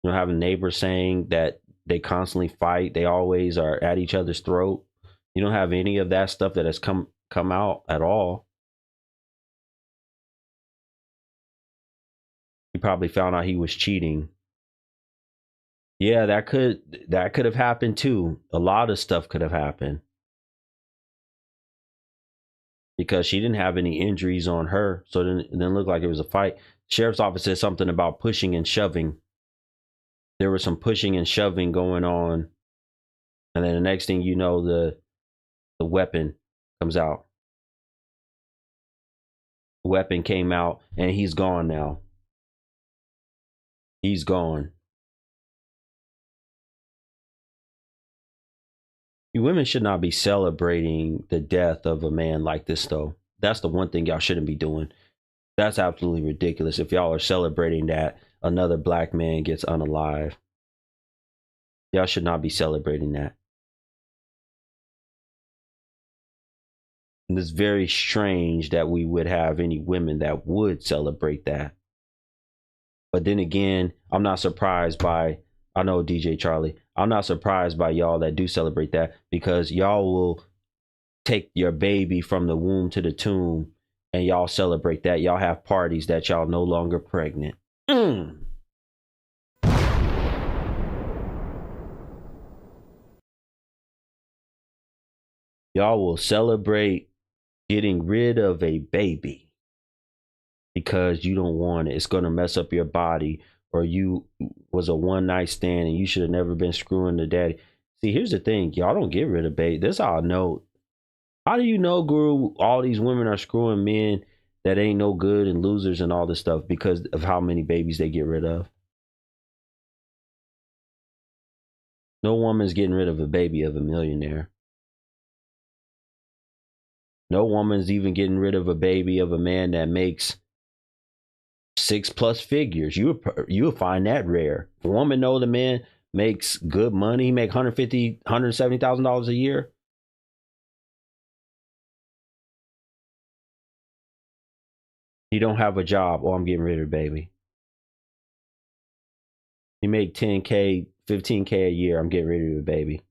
You know, having neighbors saying that they constantly fight. They always are at each other's throat. You don't have any of that stuff that has come out at all. He probably found out he was cheating. Yeah, that could have happened too. A lot of stuff could have happened, because she didn't have any injuries on her, so it didn't look like it was a fight. Sheriff's office said something about pushing and shoving. There was some pushing and shoving going on, and then the next thing you know, the weapon comes out. The weapon came out, and he's gone now. He's gone. You women should not be celebrating the death of a man like this, though. That's the one thing y'all shouldn't be doing. That's absolutely ridiculous if y'all are celebrating that another black man gets unalive. Y'all should not be celebrating that. And it's very strange that we would have any women that would celebrate that. But then again, I'm not surprised by, I know DJ Charlie, I'm not surprised by y'all that do celebrate that, because y'all will take your baby from the womb to the tomb and y'all celebrate that. Y'all have parties that y'all no longer pregnant. Y'all will celebrate getting rid of a baby because you don't want it. It's going to mess up your body, or you was a one night stand and you should have never been screwing the daddy. See, here's the thing. Y'all don't get rid of baby. This how I know. How do you know, Guru, all these women are screwing men that ain't no good and losers and all this stuff because of how many babies they get rid of? No woman's getting rid of a baby of a millionaire. No woman's even getting rid of a baby of a man that makes 6+ figures. You would find that rare. If a woman know the man makes good money, he make $150,000, $170,000 a year. He don't have a job. Oh, I'm getting rid of the baby. He make 10K, 15K a year, I'm getting rid of the baby.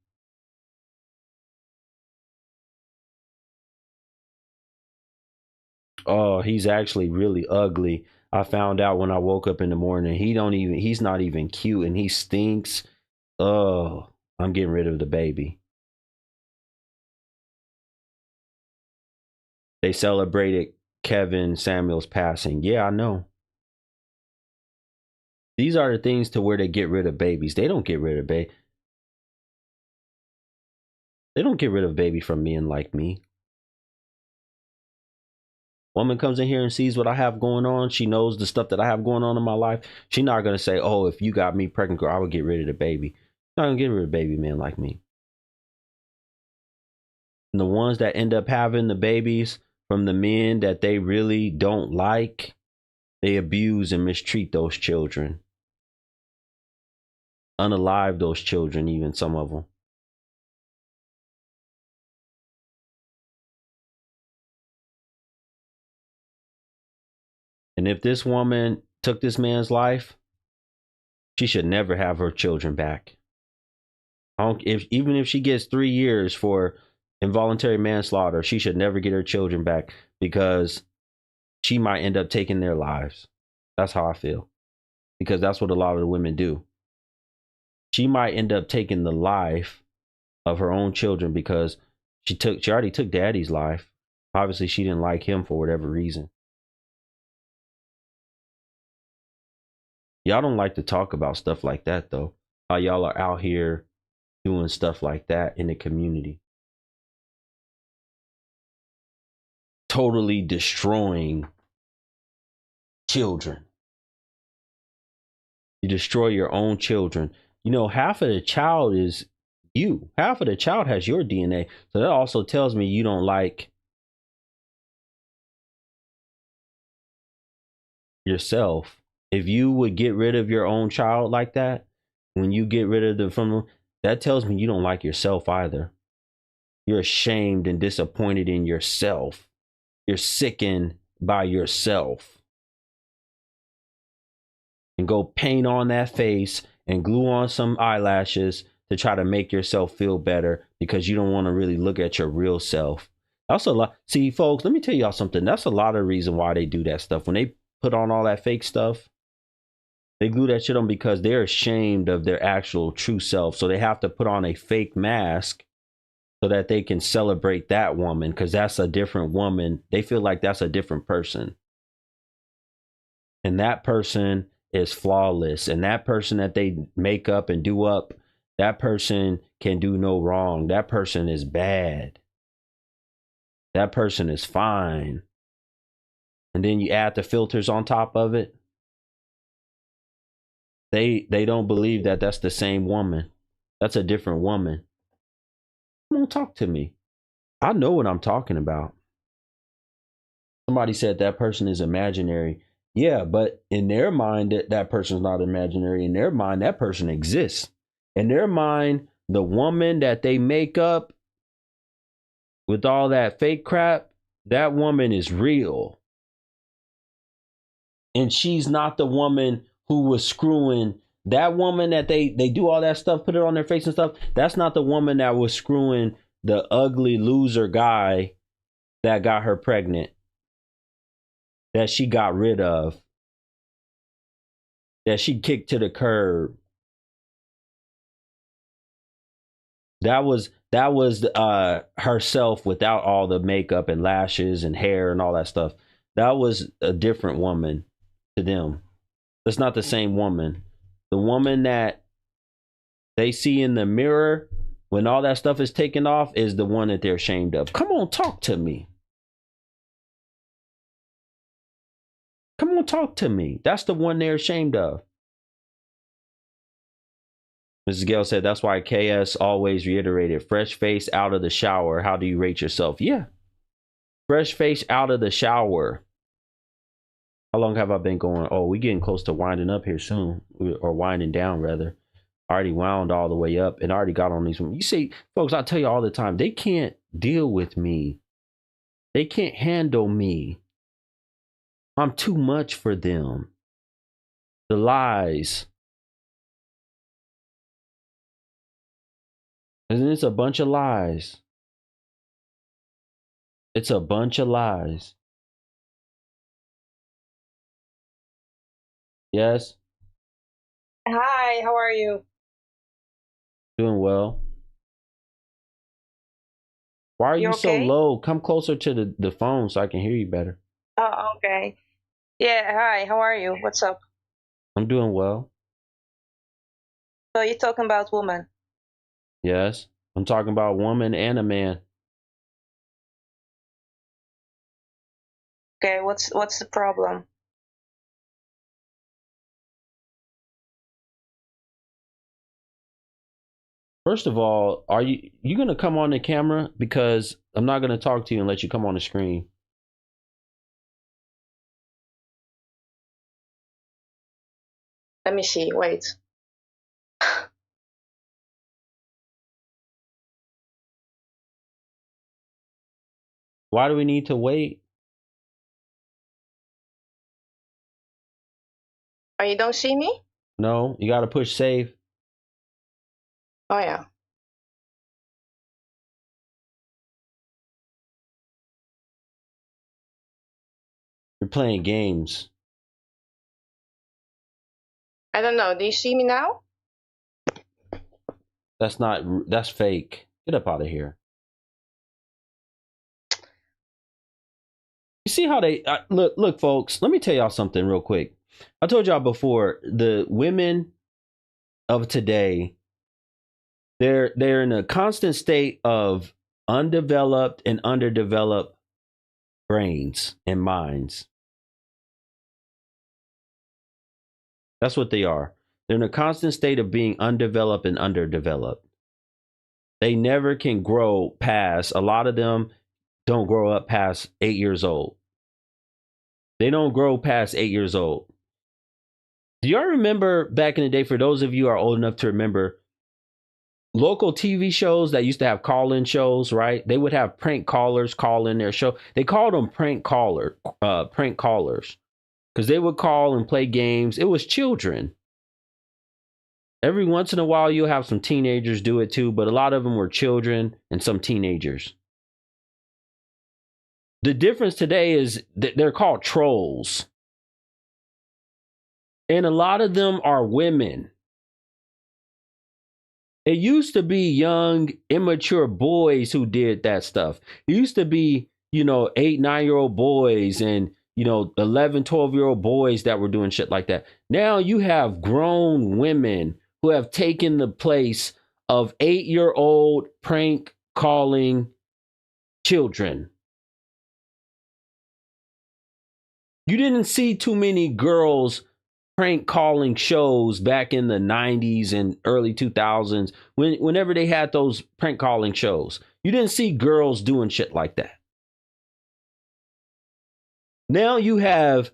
Oh, he's actually really ugly. I found out when I woke up in the morning. He's not even cute, and he stinks. Oh, I'm getting rid of the baby. They celebrated Kevin Samuels passing. Yeah, I know. These are the things to where they get rid of babies. They don't get rid of baby. They don't get rid of baby from men like me. Woman comes in here and sees what I have going on. She knows the stuff that I have going on in my life. She's not going to say, oh, if you got me pregnant, girl, I would get rid of the baby. Not going to get rid of baby men like me. And the ones that end up having the babies from the men that they really don't like, they abuse and mistreat those children. Unalive those children, even some of them. And if this woman took this man's life, she should never have her children back. Even if she gets 3 years for involuntary manslaughter, she should never get her children back, because she might end up taking their lives. That's how I feel, because that's what a lot of the women do. She might end up taking the life of her own children because she already took daddy's life. Obviously, she didn't like him for whatever reason. Y'all don't like to talk about stuff like that, though. How y'all are out here doing stuff like that in the community. Totally destroying children. You destroy your own children. You know, half of the child is you. Half of the child has your DNA. So that also tells me you don't like yourself. If you would get rid of your own child like that, when you get rid of them from them, that tells me you don't like yourself either. You're ashamed and disappointed in yourself. You're sickened by yourself. And go paint on that face and glue on some eyelashes to try to make yourself feel better, because you don't want to really look at your real self. That's a lot. See, folks, let me tell y'all something. That's a lot of reason why they do that stuff. When they put on all that fake stuff, they glue that shit on because they're ashamed of their actual true self. So they have to put on a fake mask so that they can celebrate that woman, because that's a different woman. They feel like that's a different person. And that person is flawless. And that person that they make up and do up, that person can do no wrong. That person is bad. That person is fine. And then you add the filters on top of it. They don't believe that that's the same woman. That's a different woman. Come on, talk to me. I know what I'm talking about. Somebody said that person is imaginary. Yeah, but in their mind, that person's not imaginary. In their mind, that person exists. In their mind, the woman that they make up with all that fake crap, that woman is real. And she's not the woman who was screwing. That woman that they do all that stuff, put it on their face and stuff, that's not the woman that was screwing the ugly loser guy that got her pregnant, that she got rid of, that she kicked to the curb. That was herself without all the makeup and lashes and hair and all that stuff. That was a different woman to them. That's not the same woman. The woman that they see in the mirror when all that stuff is taken off is the one that they're ashamed of. Come on, talk to me. Come on, talk to me. That's the one they're ashamed of. Mrs. Gale said that's why KS always reiterated, fresh face out of the shower. How do you rate yourself? Yeah. Fresh face out of the shower. How long have I been going? Oh, we're getting close to winding up here soon, or winding down rather. I already wound all the way up and I already got on these women. You see, folks, I tell you all the time, they can't deal with me. They can't handle me. I'm too much for them. The lies, And it's a bunch of lies. It's a bunch of lies. Yes, Hi, how are you? doing well. Why are You you so okay? low? Come closer to the phone so I can hear you better. Oh, okay. Yeah, hi, how are you? What's up? I'm doing well. So you're talking about women. Yes, I'm talking about a woman and a man. Okay, what's the problem? First of all, are you gonna come on the camera? Because I'm not gonna talk to you unless you come on the screen. Let me see, wait. Why do we need to wait? Oh, you don't see me? No, you gotta push save. Oh yeah. You're playing games. I don't know. Do you see me now? That's fake. Get up out of here. You see how they look, folks. Let me tell y'all something real quick. I told y'all before, the women of today, they're in a constant state of undeveloped and underdeveloped brains and minds. That's what they are. They're in a constant state of being undeveloped and underdeveloped. They never can grow past, a lot of them don't grow up past 8 years old. They don't grow past 8 years old. Do y'all remember back in the day, for those of you who are old enough to remember, local TV shows that used to have call-in shows, right? They would have prank callers call in their show. They called them prank callers, because they would call and play games. It was children. Every once in a while, you'll have some teenagers do it too, but a lot of them were children and some teenagers. The difference today is that they're called trolls. And a lot of them are women. It used to be young, immature boys who did that stuff. It used to be, 8, 9-year-old boys and, 11, 12-year-old boys that were doing shit like that. Now you have grown women who have taken the place of 8-year-old prank calling children. You didn't see too many girls prank calling shows back in the 90s and early 2000s whenever they had those prank calling shows. You didn't see girls doing shit like that. Now you have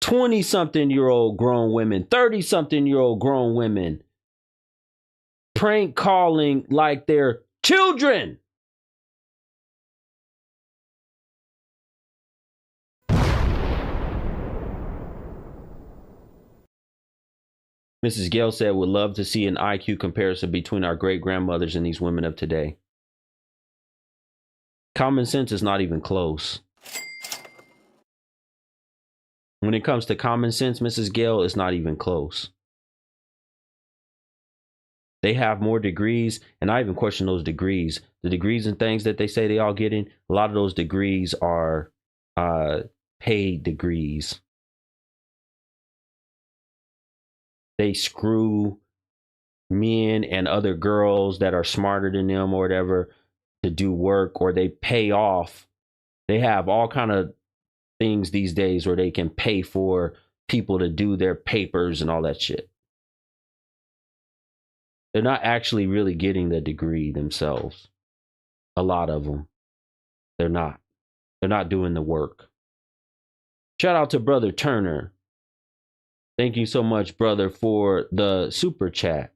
20-something-year-old grown women, 30-something-year-old grown women prank calling like they're children. Mrs. Gale said, would love to see an IQ comparison between our great grandmothers and these women of today. Common sense is not even close. When it comes to common sense, Mrs. Gale, it's not even close. They have more degrees, and I even question those degrees. The degrees and things that they say they all getting, a lot of those degrees are paid degrees. They screw men and other girls that are smarter than them or whatever to do work, or they pay off. They have all kind of things these days where they can pay for people to do their papers and all that shit. They're not actually really getting the degree themselves. A lot of them. They're not. They're not doing the work. Shout out to Brother Turner. Thank you so much, brother, for the super chat.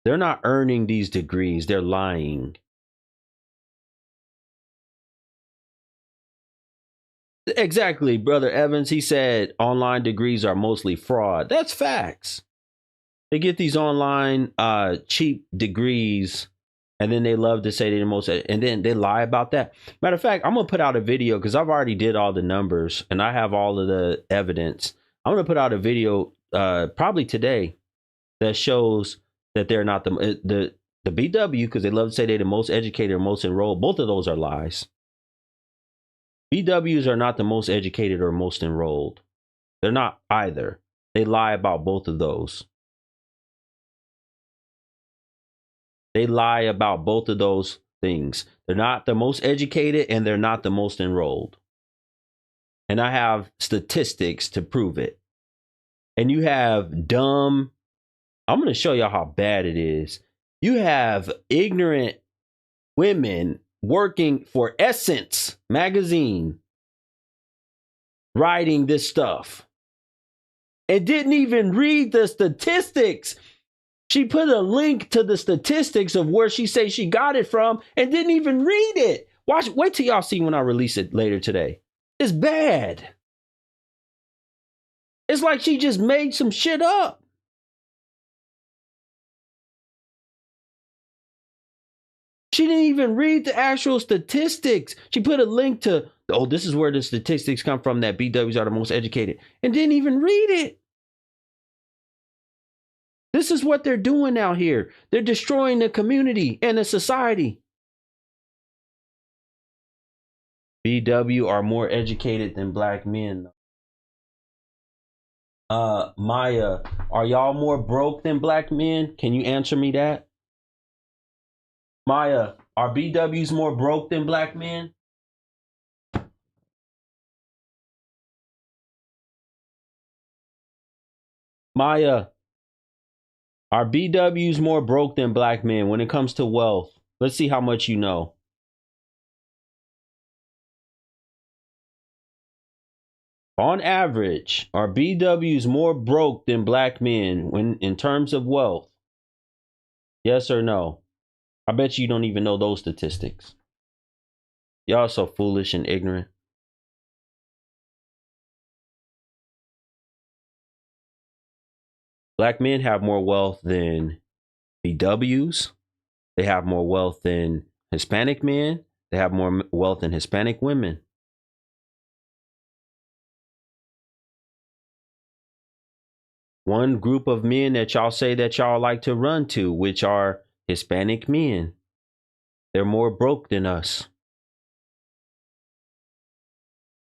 They're not earning these degrees. They're lying. Exactly, Brother Evans. He said online degrees are mostly fraud. That's facts. They get these online cheap degrees, and then they love to say they're the most, and then they lie about that. Matter of fact, I'm gonna put out a video because I've already did all the numbers and I have all of the evidence. I'm gonna put out a video probably today that shows that they're not the BW, because they love to say they're the most educated or most enrolled. Both of those are lies. BWs are not the most educated or most enrolled. They're not either. They lie about both of those. They lie about both of those things. They're not the most educated and they're not the most enrolled. And I have statistics to prove it. And you have dumb, I'm going to show y'all how bad it is. You have ignorant women working for Essence magazine, writing this stuff, and didn't even read the statistics. She put a link to the statistics of where she says she got it from and didn't even read it. Wait till y'all see when I release it later today. It's bad. It's like she just made some shit up. She didn't even read the actual statistics. She put a link to, oh, this is where the statistics come from, that BWs are the most educated, and didn't even read it. This is what they're doing out here. They're destroying the community and the society. BW are more educated than black men. Maya, are y'all more broke than black men? Can you answer me that? Maya, are BWs more broke than black men? Maya, are BWs more broke than black men when it comes to wealth? Let's see how much you know. On average, are BWs more broke than black men when in terms of wealth? Yes or no? I bet you don't even know those statistics. Y'all are so foolish and ignorant. Black men have more wealth than BWs. They have more wealth than Hispanic men. They have more wealth than Hispanic women. One group of men that y'all say that y'all like to run to, which are Hispanic men, they're more broke than us.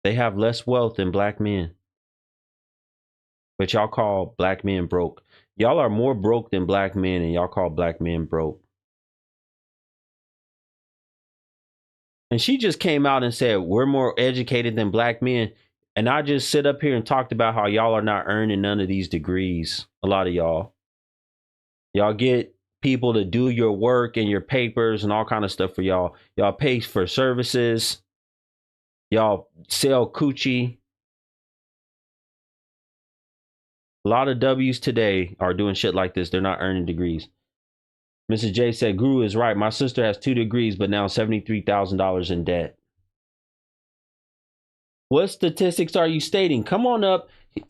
They have less wealth than black men. But y'all call black men broke. Y'all are more broke than black men, and y'all call black men broke. And she just came out and said, we're more educated than black men. And I just sit up here and talked about how y'all are not earning none of these degrees. A lot of y'all. Y'all get people to do your work and your papers and all kind of stuff for y'all. Y'all pay for services. Y'all sell coochie. A lot of W's today are doing shit like this. They're not earning degrees. Mrs. J said, Guru is right. My sister has 2 degrees, but now $73,000 in debt. What statistics are you stating? Come on up.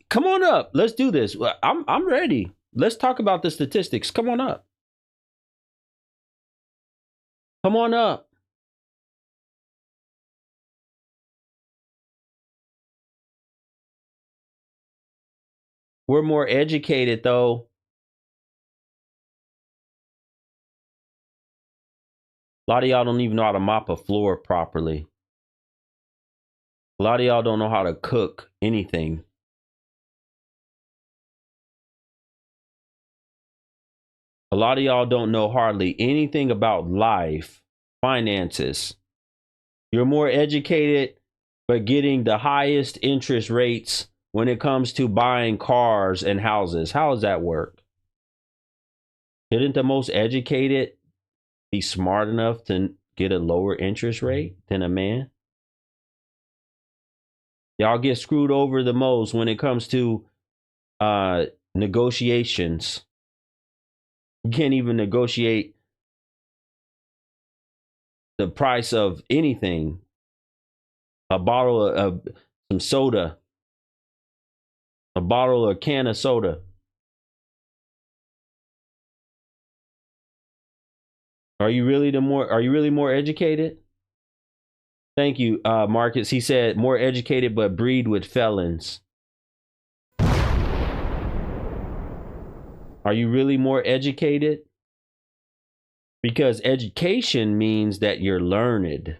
Come on up. Let's do this. I'm ready. Let's talk about the statistics. Come on up. Come on up. We're more educated, though. A lot of y'all don't even know how to mop a floor properly. A lot of y'all don't know how to cook anything. A lot of y'all don't know hardly anything about life, finances. You're more educated, but getting the highest interest rates when it comes to buying cars and houses. How does that work? Shouldn't the most educated be smart enough to get a lower interest rate than a man? Y'all get screwed over the most when it comes to negotiations. You can't even negotiate the price of anything. A bottle of some soda. A bottle or can of soda. Are you really more educated? Thank you, Marcus. He said more educated but breed with felons. Are you really more educated? Because education means that you're learned.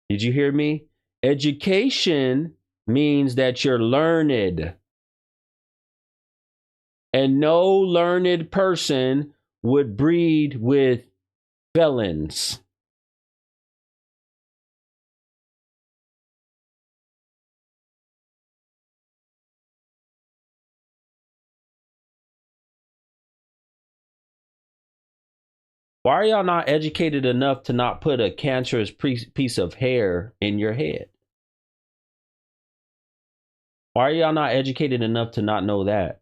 Did you hear me? Education means that you're learned. And no learned person would breed with felons. Why are y'all not educated enough to not put a cancerous piece of hair in your head? Why are y'all not educated enough to not know that?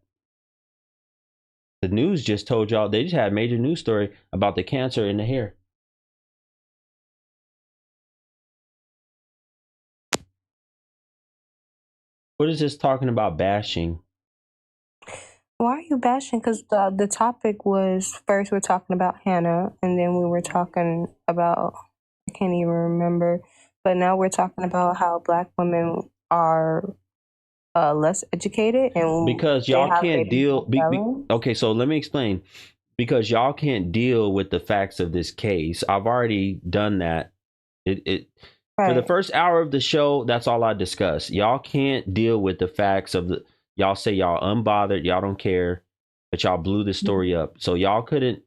The news just told y'all, they just had a major news story about the cancer in the hair. What is this talking about bashing? Why are you bashing? Because the topic was, first we're talking about Hannah, and then we were talking about, I can't even remember, but now we're talking about how Black women are less educated, and because y'all can't deal. Okay, so let me explain. Because y'all can't deal with the facts of this case. I've already done that. Right. For the first hour of the show, that's all I discuss. Y'all can't deal with the facts of the. Y'all say y'all unbothered, y'all don't care, but y'all blew the story up. So y'all couldn't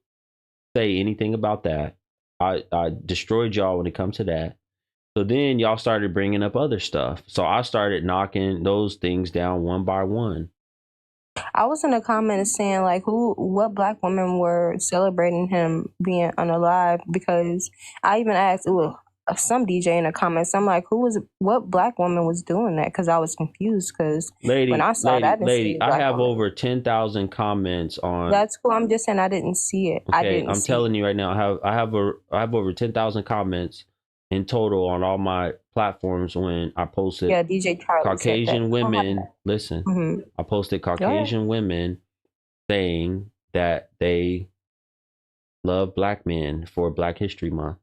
say anything about that. I destroyed y'all when it comes to that. So then y'all started bringing up other stuff. So I started knocking those things down one by one. I was in the comments saying like, what Black women were celebrating him being unalive, because I even asked some DJ in the comments. I'm like, what Black woman was doing that? Because I was confused. Because when I saw that, I have over 10,000 comments on. That's cool. I'm just saying I didn't see it. Okay, I'm telling you right now, I have over 10,000 comments in total on all my platforms when I posted. Yeah, DJ Charlie Caucasian women. Listen, I posted Caucasian women saying that they love Black men for Black History Month.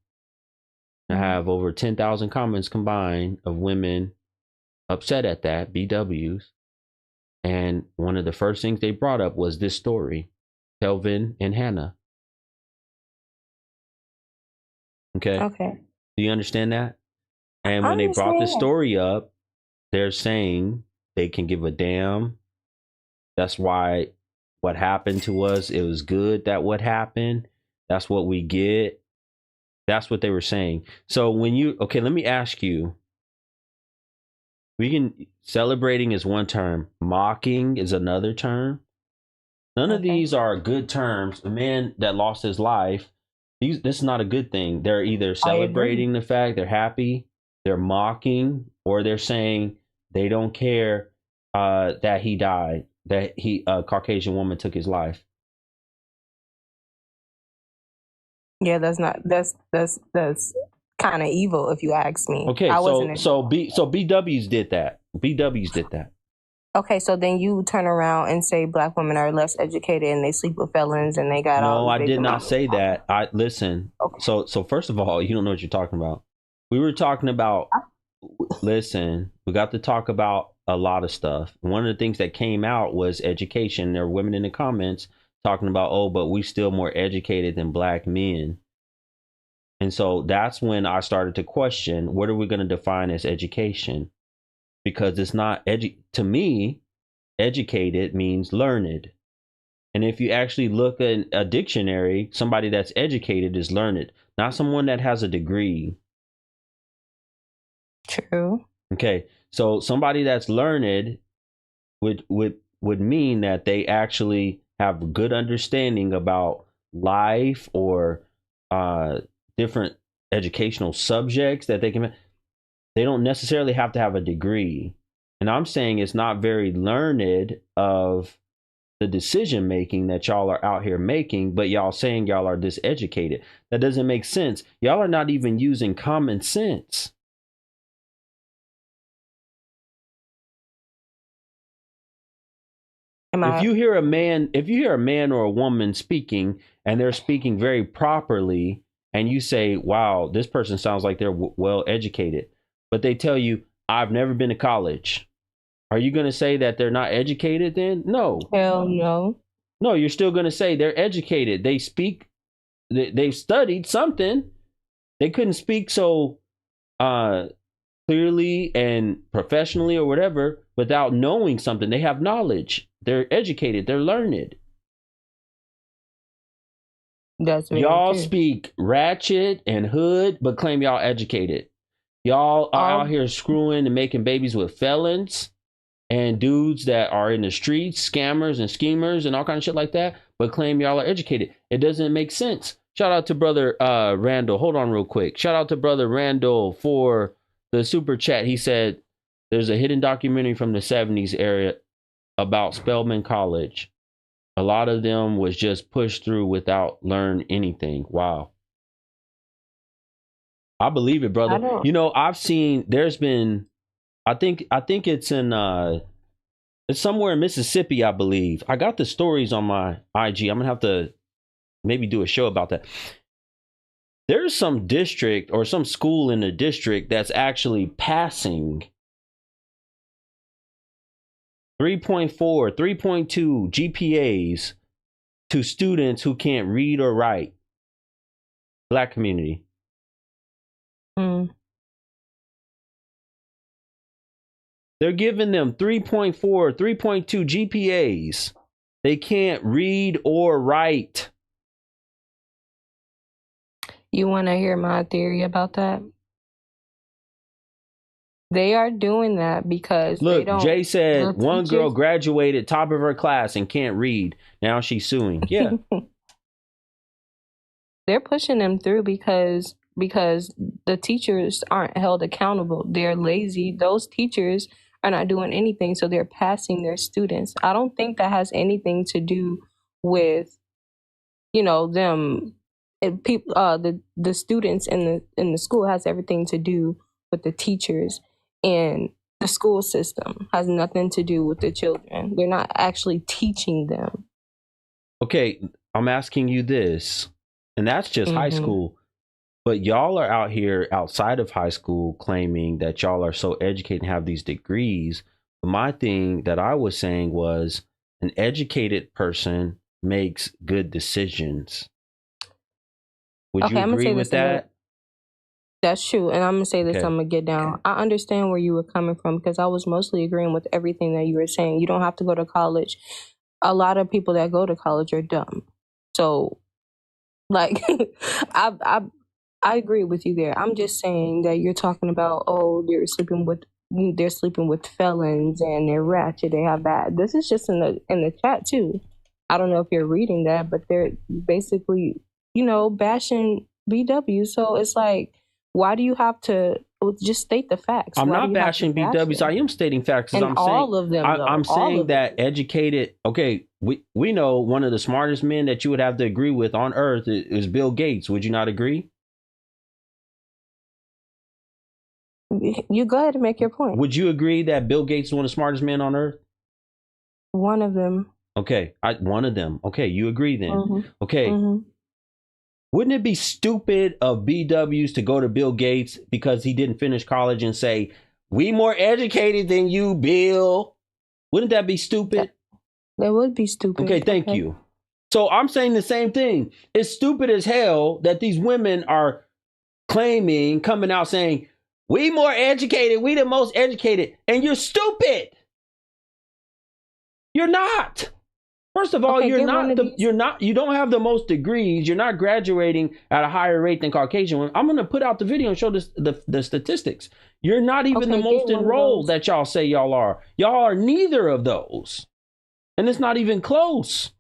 I have over 10,000 comments combined of women upset at that, BWs. And one of the first things they brought up was this story, Telvin and Hannah. Okay. Do you understand that? And when they brought the story up, they're saying they can give a damn. That's why what happened to us, it was good that what happened. That's what we get. That's what they were saying. So let me ask you, celebrating is one term. Mocking is another term. None of these are good terms. A man that lost his life, this is not a good thing. They're either celebrating the fact, they're happy, they're mocking, or they're saying they don't care that he died, that a Caucasian woman took his life. Yeah, that's kind of evil if you ask me. Okay, so BWs did that. BWs did that. Okay, so then you turn around and say Black women are less educated and they sleep with felons and they got all. No, I did not say that. Listen. Okay. So first of all, you don't know what you're talking about. We were talking about. Listen, we got to talk about a lot of stuff. One of the things that came out was education. There were women in the comments talking about, but we still more educated than Black men. And so that's when I started to question, what are we going to define as education? Because it's not to me, educated means learned. And if you actually look at a dictionary, somebody that's educated is learned, not someone that has a degree. True. Okay. So somebody that's learned would mean that they actually have good understanding about life or different educational subjects that they don't necessarily have to have a degree. And I'm saying it's not very learned of the decision making that y'all are out here making, but y'all saying y'all are diseducated. That doesn't make sense. Y'all are not even using common sense. if you hear a man or a woman speaking and they're speaking very properly, and you say, wow, this person sounds like they're well educated, but they tell you, I've never been to college. Are you going to say that they're not educated then? No. Hell no. No, you're still going to say they're educated. They speak, they've studied something. They couldn't speak so clearly and professionally or whatever without knowing something. They have knowledge. They're educated. They're learned. That's y'all true. Speak ratchet and hood, but claim y'all educated. Y'all are out here screwing and making babies with felons and dudes that are in the streets, scammers and schemers and all kind of shit like that, but claim y'all are educated. It doesn't make sense. Shout out to brother Randall. Hold on real quick. Shout out to brother Randall for the super chat. He said there's a hidden documentary from the 70s area about Spelman College. A lot of them was just pushed through without learn anything. Wow. I believe it, brother. You know, I've seen there's been I think it's in it's somewhere in Mississippi, I believe. I got the stories on my IG. I'm gonna have to maybe do a show about that. There's some district or some school in the district that's actually passing 3.4, 3.2 GPAs to students who can't read or write. Black community. They're giving them 3.4, 3.2 GPAs. They can't read or write. You want to hear my theory about that? They are doing that because look, they don't, Jay said one girl graduated top of her class and can't read. Now she's suing. Yeah. They're pushing them through because the teachers aren't held accountable. They're lazy. Those teachers are not doing anything, so they're passing their students. I don't think that has anything to do with, you know, them. People, the students in the school has everything to do with the teachers, and the school system has nothing to do with the children. They're not actually teaching them. Okay, I'm asking you this, and that's just high school. But y'all are out here outside of high school claiming that y'all are so educated and have these degrees. My thing that I was saying was an educated person makes good decisions. Would you agree with that? That's true. And I'm going to say this, I'm going to get down. I understand where you were coming from because I was mostly agreeing with everything that you were saying. You don't have to go to college. A lot of people that go to college are dumb. So, like, I agree with you there. I'm just saying that you're talking about, oh, they're sleeping with felons and they're ratchet, they have that. This is just in the chat too. I don't know if you're reading that, but they're basically, you know, bashing BW. So it's like, why do you have to just state the facts? I'm not bashing BWs. I am stating facts. And I'm all saying, of them. I'm saying that educated. Okay, we know one of the smartest men that you would have to agree with on earth is Bill Gates. Would you not agree? You go ahead and make your point. Would you agree that Bill Gates is one of the smartest men on earth? One of them. Okay, one of them. Okay, you agree then. Okay. Wouldn't it be stupid of BWs to go to Bill Gates because he didn't finish college and say, we more educated than you, Bill? Wouldn't that be stupid? That would be stupid. Okay, thank you. So I'm saying the same thing. It's stupid as hell that these women are claiming, coming out saying, we more educated, we the most educated, and you're stupid. You're not. First of all, you don't have the most degrees. You're not graduating at a higher rate than Caucasian women. I'm going to put out the video and show the statistics. You're not even the most enrolled that y'all say y'all are. Y'all are neither of those. And it's not even close.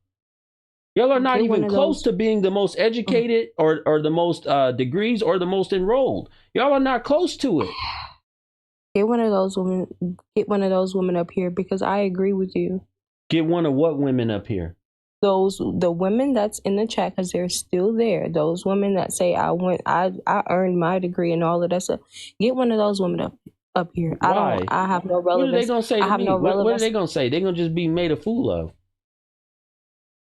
Y'all are not even close to being the most educated or the most degrees or the most enrolled. Y'all are not close to it. Get one of those women up here because I agree with you. Get one of what women up here? The women that's in the chat because they're still there. Those women that say I earned my degree and all of that stuff. Get one of those women up here. Why? I have no relevance. What are they gonna say to me? What are they gonna say? They're gonna just be made a fool of.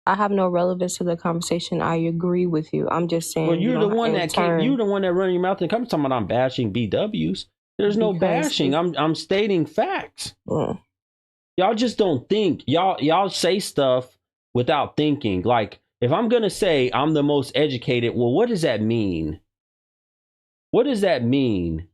I have no relevance to the conversation. I agree with you. I'm just saying. Well, you're the one that came. You're the one that running your mouth and come talking about I'm bashing BWs. There's no bashing. I'm stating facts. Y'all just don't think. Y'all say stuff without thinking. Like, if I'm gonna say I'm the most educated, well, what does that mean? What does that mean?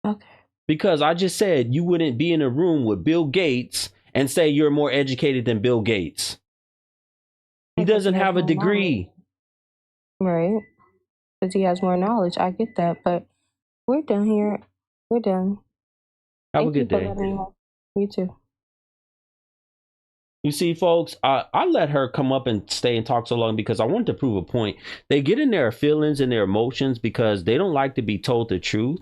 Okay. Because I just said you wouldn't be in a room with Bill Gates and say you're more educated than Bill Gates. He doesn't have a degree. Right. Because he has more knowledge. I get that. But we're done here. We're done. Have a good day. You too. You see, folks, I let her come up and stay and talk so long because I wanted to prove a point. They get in their feelings and their emotions because they don't like to be told the truth.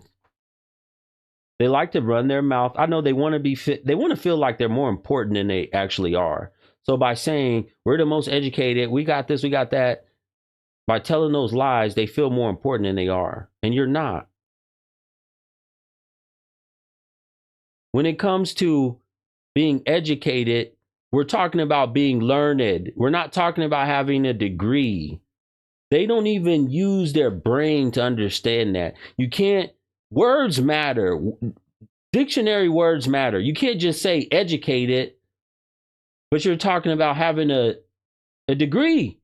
They like to run their mouth. I know they want to be fit. They want to feel like they're more important than they actually are. So by saying we're the most educated, we got this, we got that, by telling those lies, they feel more important than they are. And you're not. When it comes to being educated, we're talking about being learned. We're not talking about having a degree. They don't even use their brain to understand that. You can't, words matter. Dictionary words matter. You can't just say educated, but you're talking about having a degree.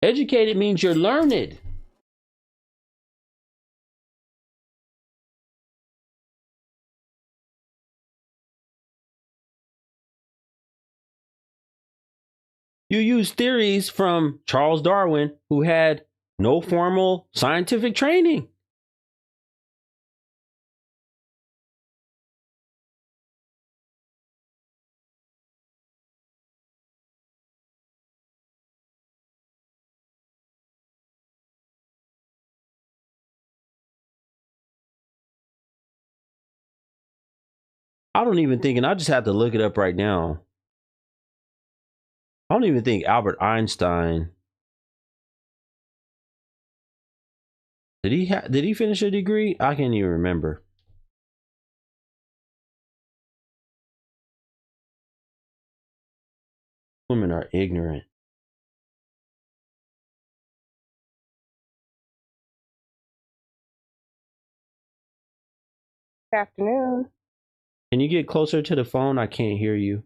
Educated means you're learned. You use theories from Charles Darwin, who had no formal scientific training. I don't even think, and I just have to look it up right now. I don't even think Albert Einstein, did he finish a degree? I can't even remember. Women are ignorant. Good afternoon. Can you get closer to the phone? I can't hear you.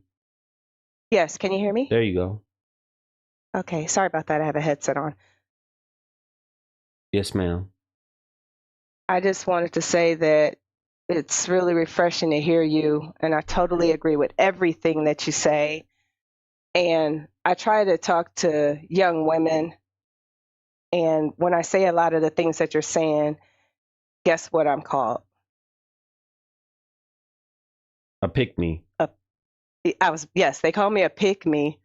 Yes, can you hear me? There you go. Okay, sorry about that. I have a headset on. Yes, ma'am. I just wanted to say that it's really refreshing to hear you, and I totally agree with everything that you say. And I try to talk to young women, and when I say a lot of the things that you're saying, guess what I'm called? A pick-me. Yes, they call me a pick-me,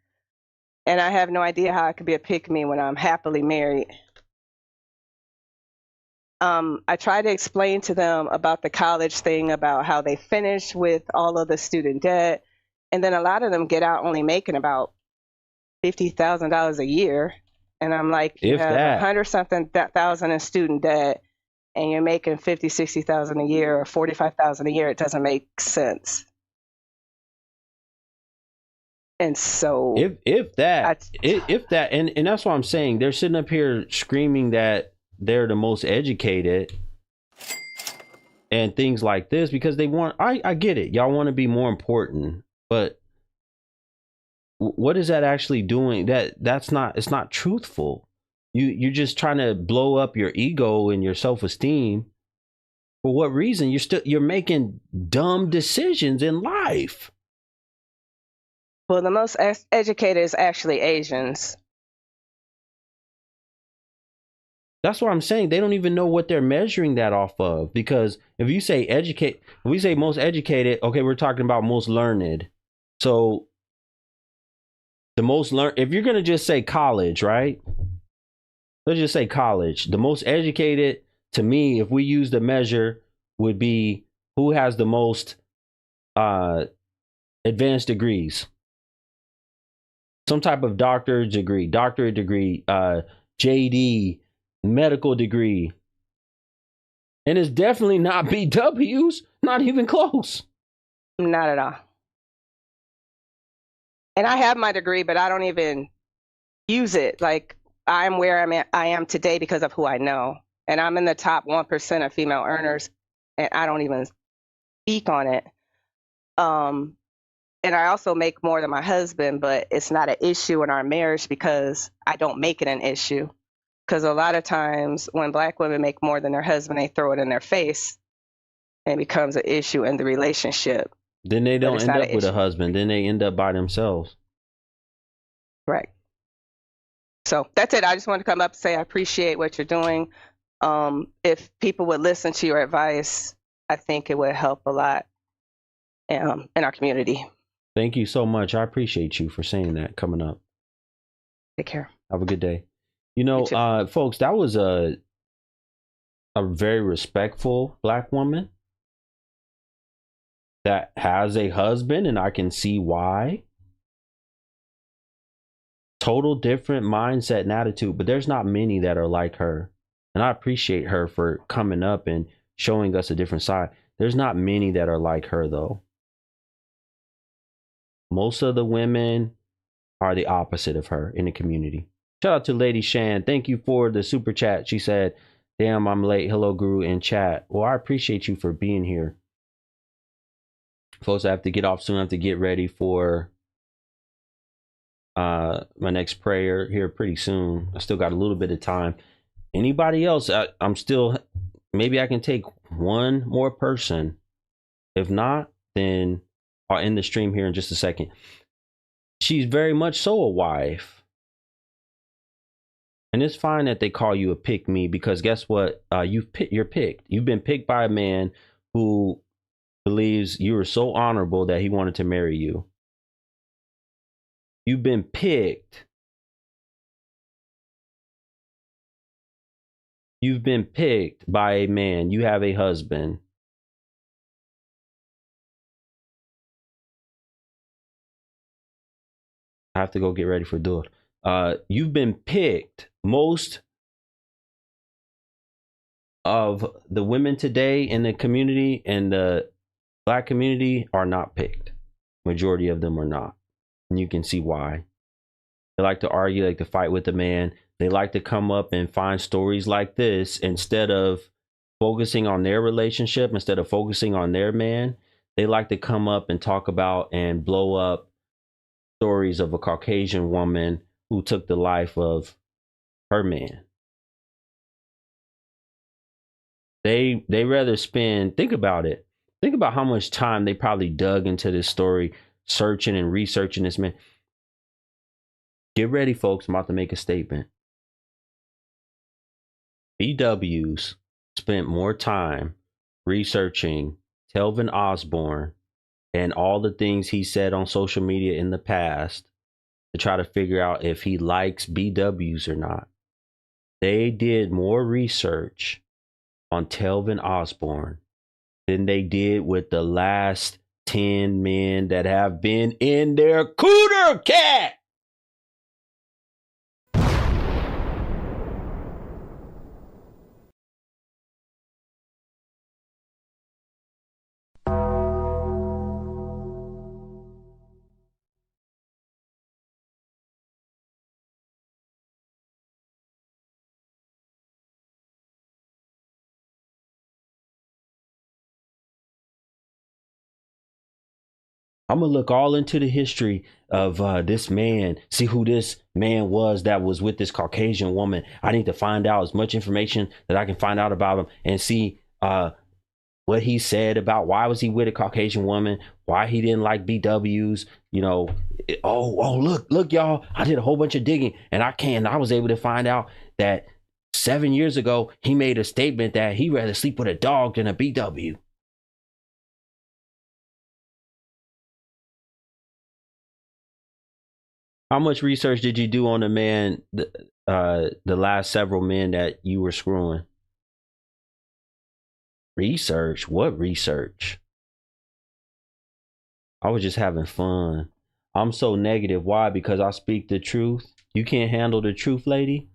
and I have no idea how I could be a pick-me when I'm happily married. I try to explain to them about the college thing, about how they finish with all of the student debt, and then a lot of them get out only making about $50,000 a year, and I'm like, you have 100-something thousand in student debt, and you're making 50, 60,000 a year or 45,000 a year. It doesn't make sense. And so, if that, and that's what I'm saying. They're sitting up here screaming that they're the most educated and things like this because they want. I get it. Y'all want to be more important, but what is that actually doing? That's not. It's not truthful. You're just trying to blow up your ego and your self-esteem. For what reason? You're making dumb decisions in life. Well, the most educated is actually Asians. That's what I'm saying. They don't even know what they're measuring that off of. Because if you say if we say most educated, okay, we're talking about most learned. So the most learned, if you're going to just say college, right? Let's just say college. The most educated, to me, if we use the measure, would be who has the most advanced degrees. Some type of doctorate degree, JD, medical degree. And it's definitely not BWs, not even close. Not at all. And I have my degree, but I don't even use it. Like, I'm where I am today because of who I know. And I'm in the top 1% of female earners, and I don't even speak on it. And I also make more than my husband, but it's not an issue in our marriage because I don't make it an issue. Because a lot of times when Black women make more than their husband, they throw it in their face and it becomes an issue in the relationship. Then they But don't it's end not up an with a issue. husband. Then they end up by themselves. Right. So that's it. I just wanted to come up and say I appreciate what you're doing. If people would listen to your advice, I think it would help a lot in our community. Thank you so much. I appreciate you for saying that. Coming up. Take care. Have a good day. You know, folks, that was a very respectful Black woman that has a husband, and I can see why. Total different mindset and attitude, but there's not many that are like her. And I appreciate her for coming up and showing us a different side. There's not many that are like her, though. Most of the women are the opposite of her in the community. Shout out to Lady Shan. Thank you for the super chat. She said, damn, I'm late. Hello, Guru in chat. Well, I appreciate you for being here. Folks, I have to get off soon. I have to get ready for my next prayer here pretty soon. I still got a little bit of time. Anybody else? I'm still, maybe I can take one more person. If not, then I'll end the stream here in just a second. She's very much so a wife. And it's fine that they call you a pick me, because guess what? You're picked. You've been picked by a man who believes you are so honorable that he wanted to marry you. You've been picked. You've been picked by a man. You have a husband. I have to go get ready for Dur. You've been picked. Most of the women today in the community and the Black community are not picked. Majority of them are not. And you can see why. They like to argue, like to fight with the man. They like to come up and find stories like this instead of focusing on their relationship, instead of focusing on their man. They like to come up and talk about and blow up stories of a Caucasian woman who took the life of her man. They rather spend, think about it. Think about how much time they probably dug into this story, searching and researching this man. Get ready, folks. I'm about to make a statement. BWs spent more time researching Telvin Osborne and all the things he said on social media in the past to try to figure out if he likes BWs or not. They did more research on Telvin Osborne than they did with the last 10 men that have been in their cooter cat. I'm going to look all into the history of this man, see who this man was that was with this Caucasian woman. I need to find out as much information that I can find out about him and see what he said about why was he with a Caucasian woman, why he didn't like BWs, you know. Look, y'all, I did a whole bunch of digging and I was able to find out that 7 years ago, he made a statement that he'd rather sleep with a dog than a BW. How much research did you do on the man, the last several men that you were screwing? Research? What research? I was just having fun. I'm so negative. Why? Because I speak the truth. You can't handle the truth, lady?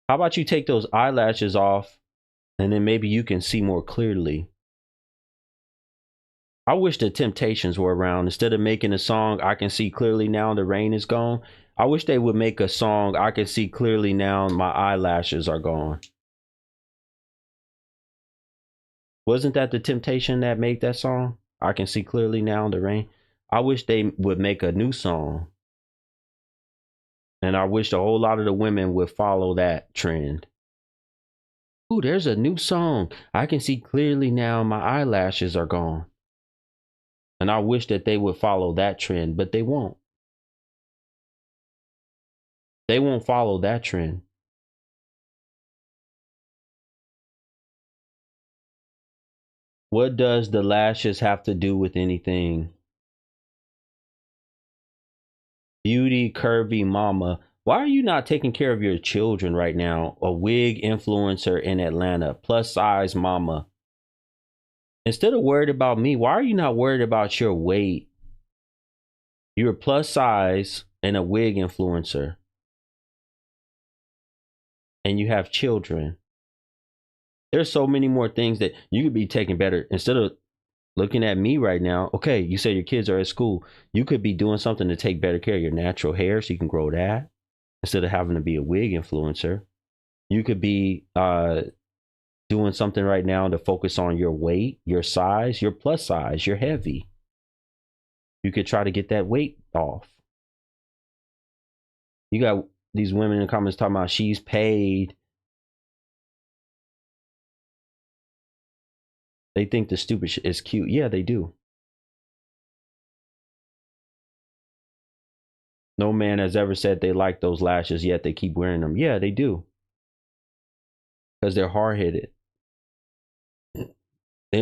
How about you take those eyelashes off and then maybe you can see more clearly? I wish the Temptations were around. Instead of making a song, I can see clearly now the rain is gone. I wish they would make a song, I can see clearly now my eyelashes are gone. Wasn't that the Temptation that made that song? I can see clearly now the rain. I wish they would make a new song. And I wish a whole lot of the women would follow that trend. Ooh, there's a new song. I can see clearly now my eyelashes are gone. And I wish that they would follow that trend, but they won't. They won't follow that trend. What does the lashes have to do with anything? Beauty, curvy mama. Why are you not taking care of your children right now? A wig influencer in Atlanta, plus size mama. Instead of worried about me, why are you not worried about your weight? You're plus size and a wig influencer. And you have children. There's so many more things that you could be taking better. Instead of looking at me right now, okay, you say your kids are at school. You could be doing something to take better care of your natural hair so you can grow that. Instead of having to be a wig influencer. You could be doing something right now to focus on your weight, your size, your plus size, you're heavy. You could try to get that weight off. You got these women in the comments talking about she's paid. They think the stupid shit is cute. Yeah, they do. No man has ever said they like those lashes, yet they keep wearing them. Yeah, they do. Because they're hard-headed.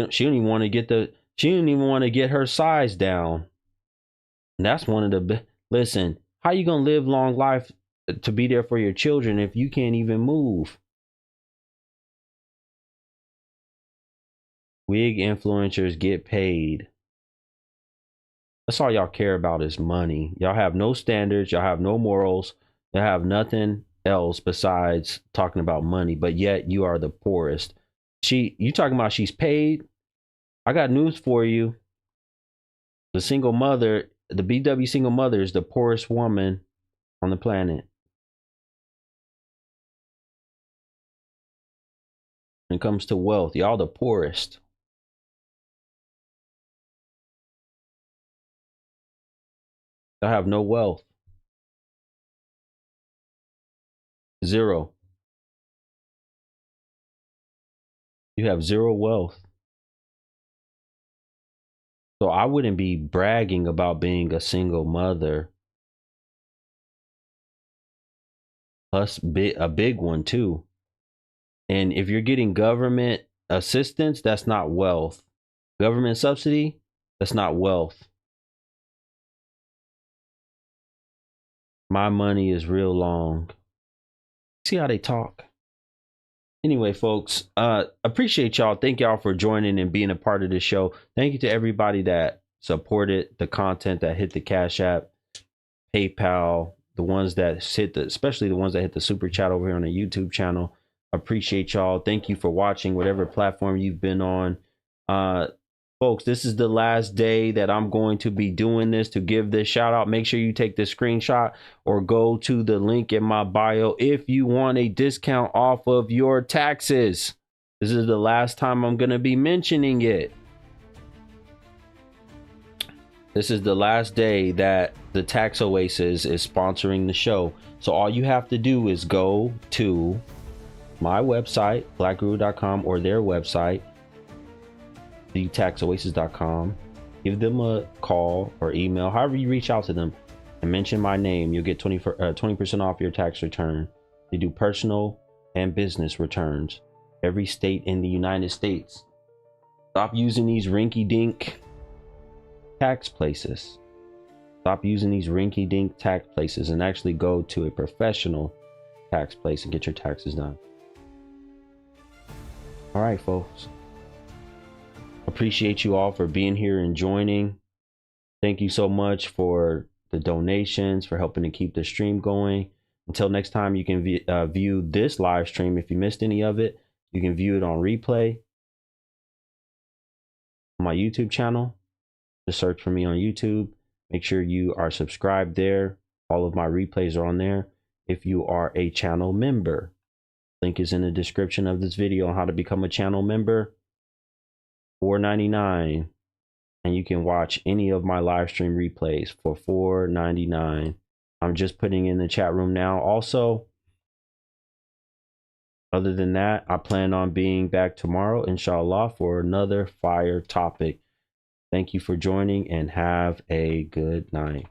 She don't even want to get her size down. And that's one of the listen, how you gonna live long life to be there for your children if you can't even move? Wig influencers get paid. That's all y'all care about is money. Y'all have no standards. Y'all have no morals. Y'all have nothing else besides talking about money. But yet you are the poorest. You talking about she's paid? I got news for you. The single mother, the BW single mother is the poorest woman on the planet. When it comes to wealth, y'all the poorest. Y'all have no wealth. Zero. You have zero wealth. So I wouldn't be bragging about being a single mother. Plus a big one too. And if you're getting government assistance, that's not wealth. Government subsidy, that's not wealth. My money is real long. See how they talk. Anyway, folks, appreciate y'all. Thank y'all for joining and being a part of this show. Thank you to everybody that supported the content, that hit the Cash App, PayPal, the ones that especially the ones that hit the super chat over here on the YouTube channel. Appreciate y'all. Thank you for watching whatever platform you've been on. Folks, this is the last day that I'm going to be doing this to give this shout out. Make sure you take this screenshot or go to the link in my bio if you want a discount off of your taxes. This is the last time I'm going to be mentioning it. This is the last day that the Tax Oasis is sponsoring the show. So all you have to do is go to my website, blackguru.com, or their website, thetaxoasis.com. Give them a call or email, however you reach out to them, and mention my name. You'll get 20% off your tax return. They do personal and business returns. Every state in the United States. Stop using these rinky-dink tax places. Stop using these rinky-dink tax places and actually go to a professional tax place and get your taxes done. All right, folks. Appreciate you all for being here and joining. Thank you so much for the donations, for helping to keep the stream going. Until next time, you can view this live stream. If you missed any of it, you can view it on replay on my YouTube channel. Just search for me on YouTube. Make sure you are subscribed there. All of my replays are on there. If you are a channel member, link is in the description of this video on how to become a channel member. $4.99, and you can watch any of my live stream replays for $4.99. I'm just putting in the chat room now. Also, other than that, I plan on being back tomorrow, inshallah, for another fire topic. Thank you for joining and have a good night.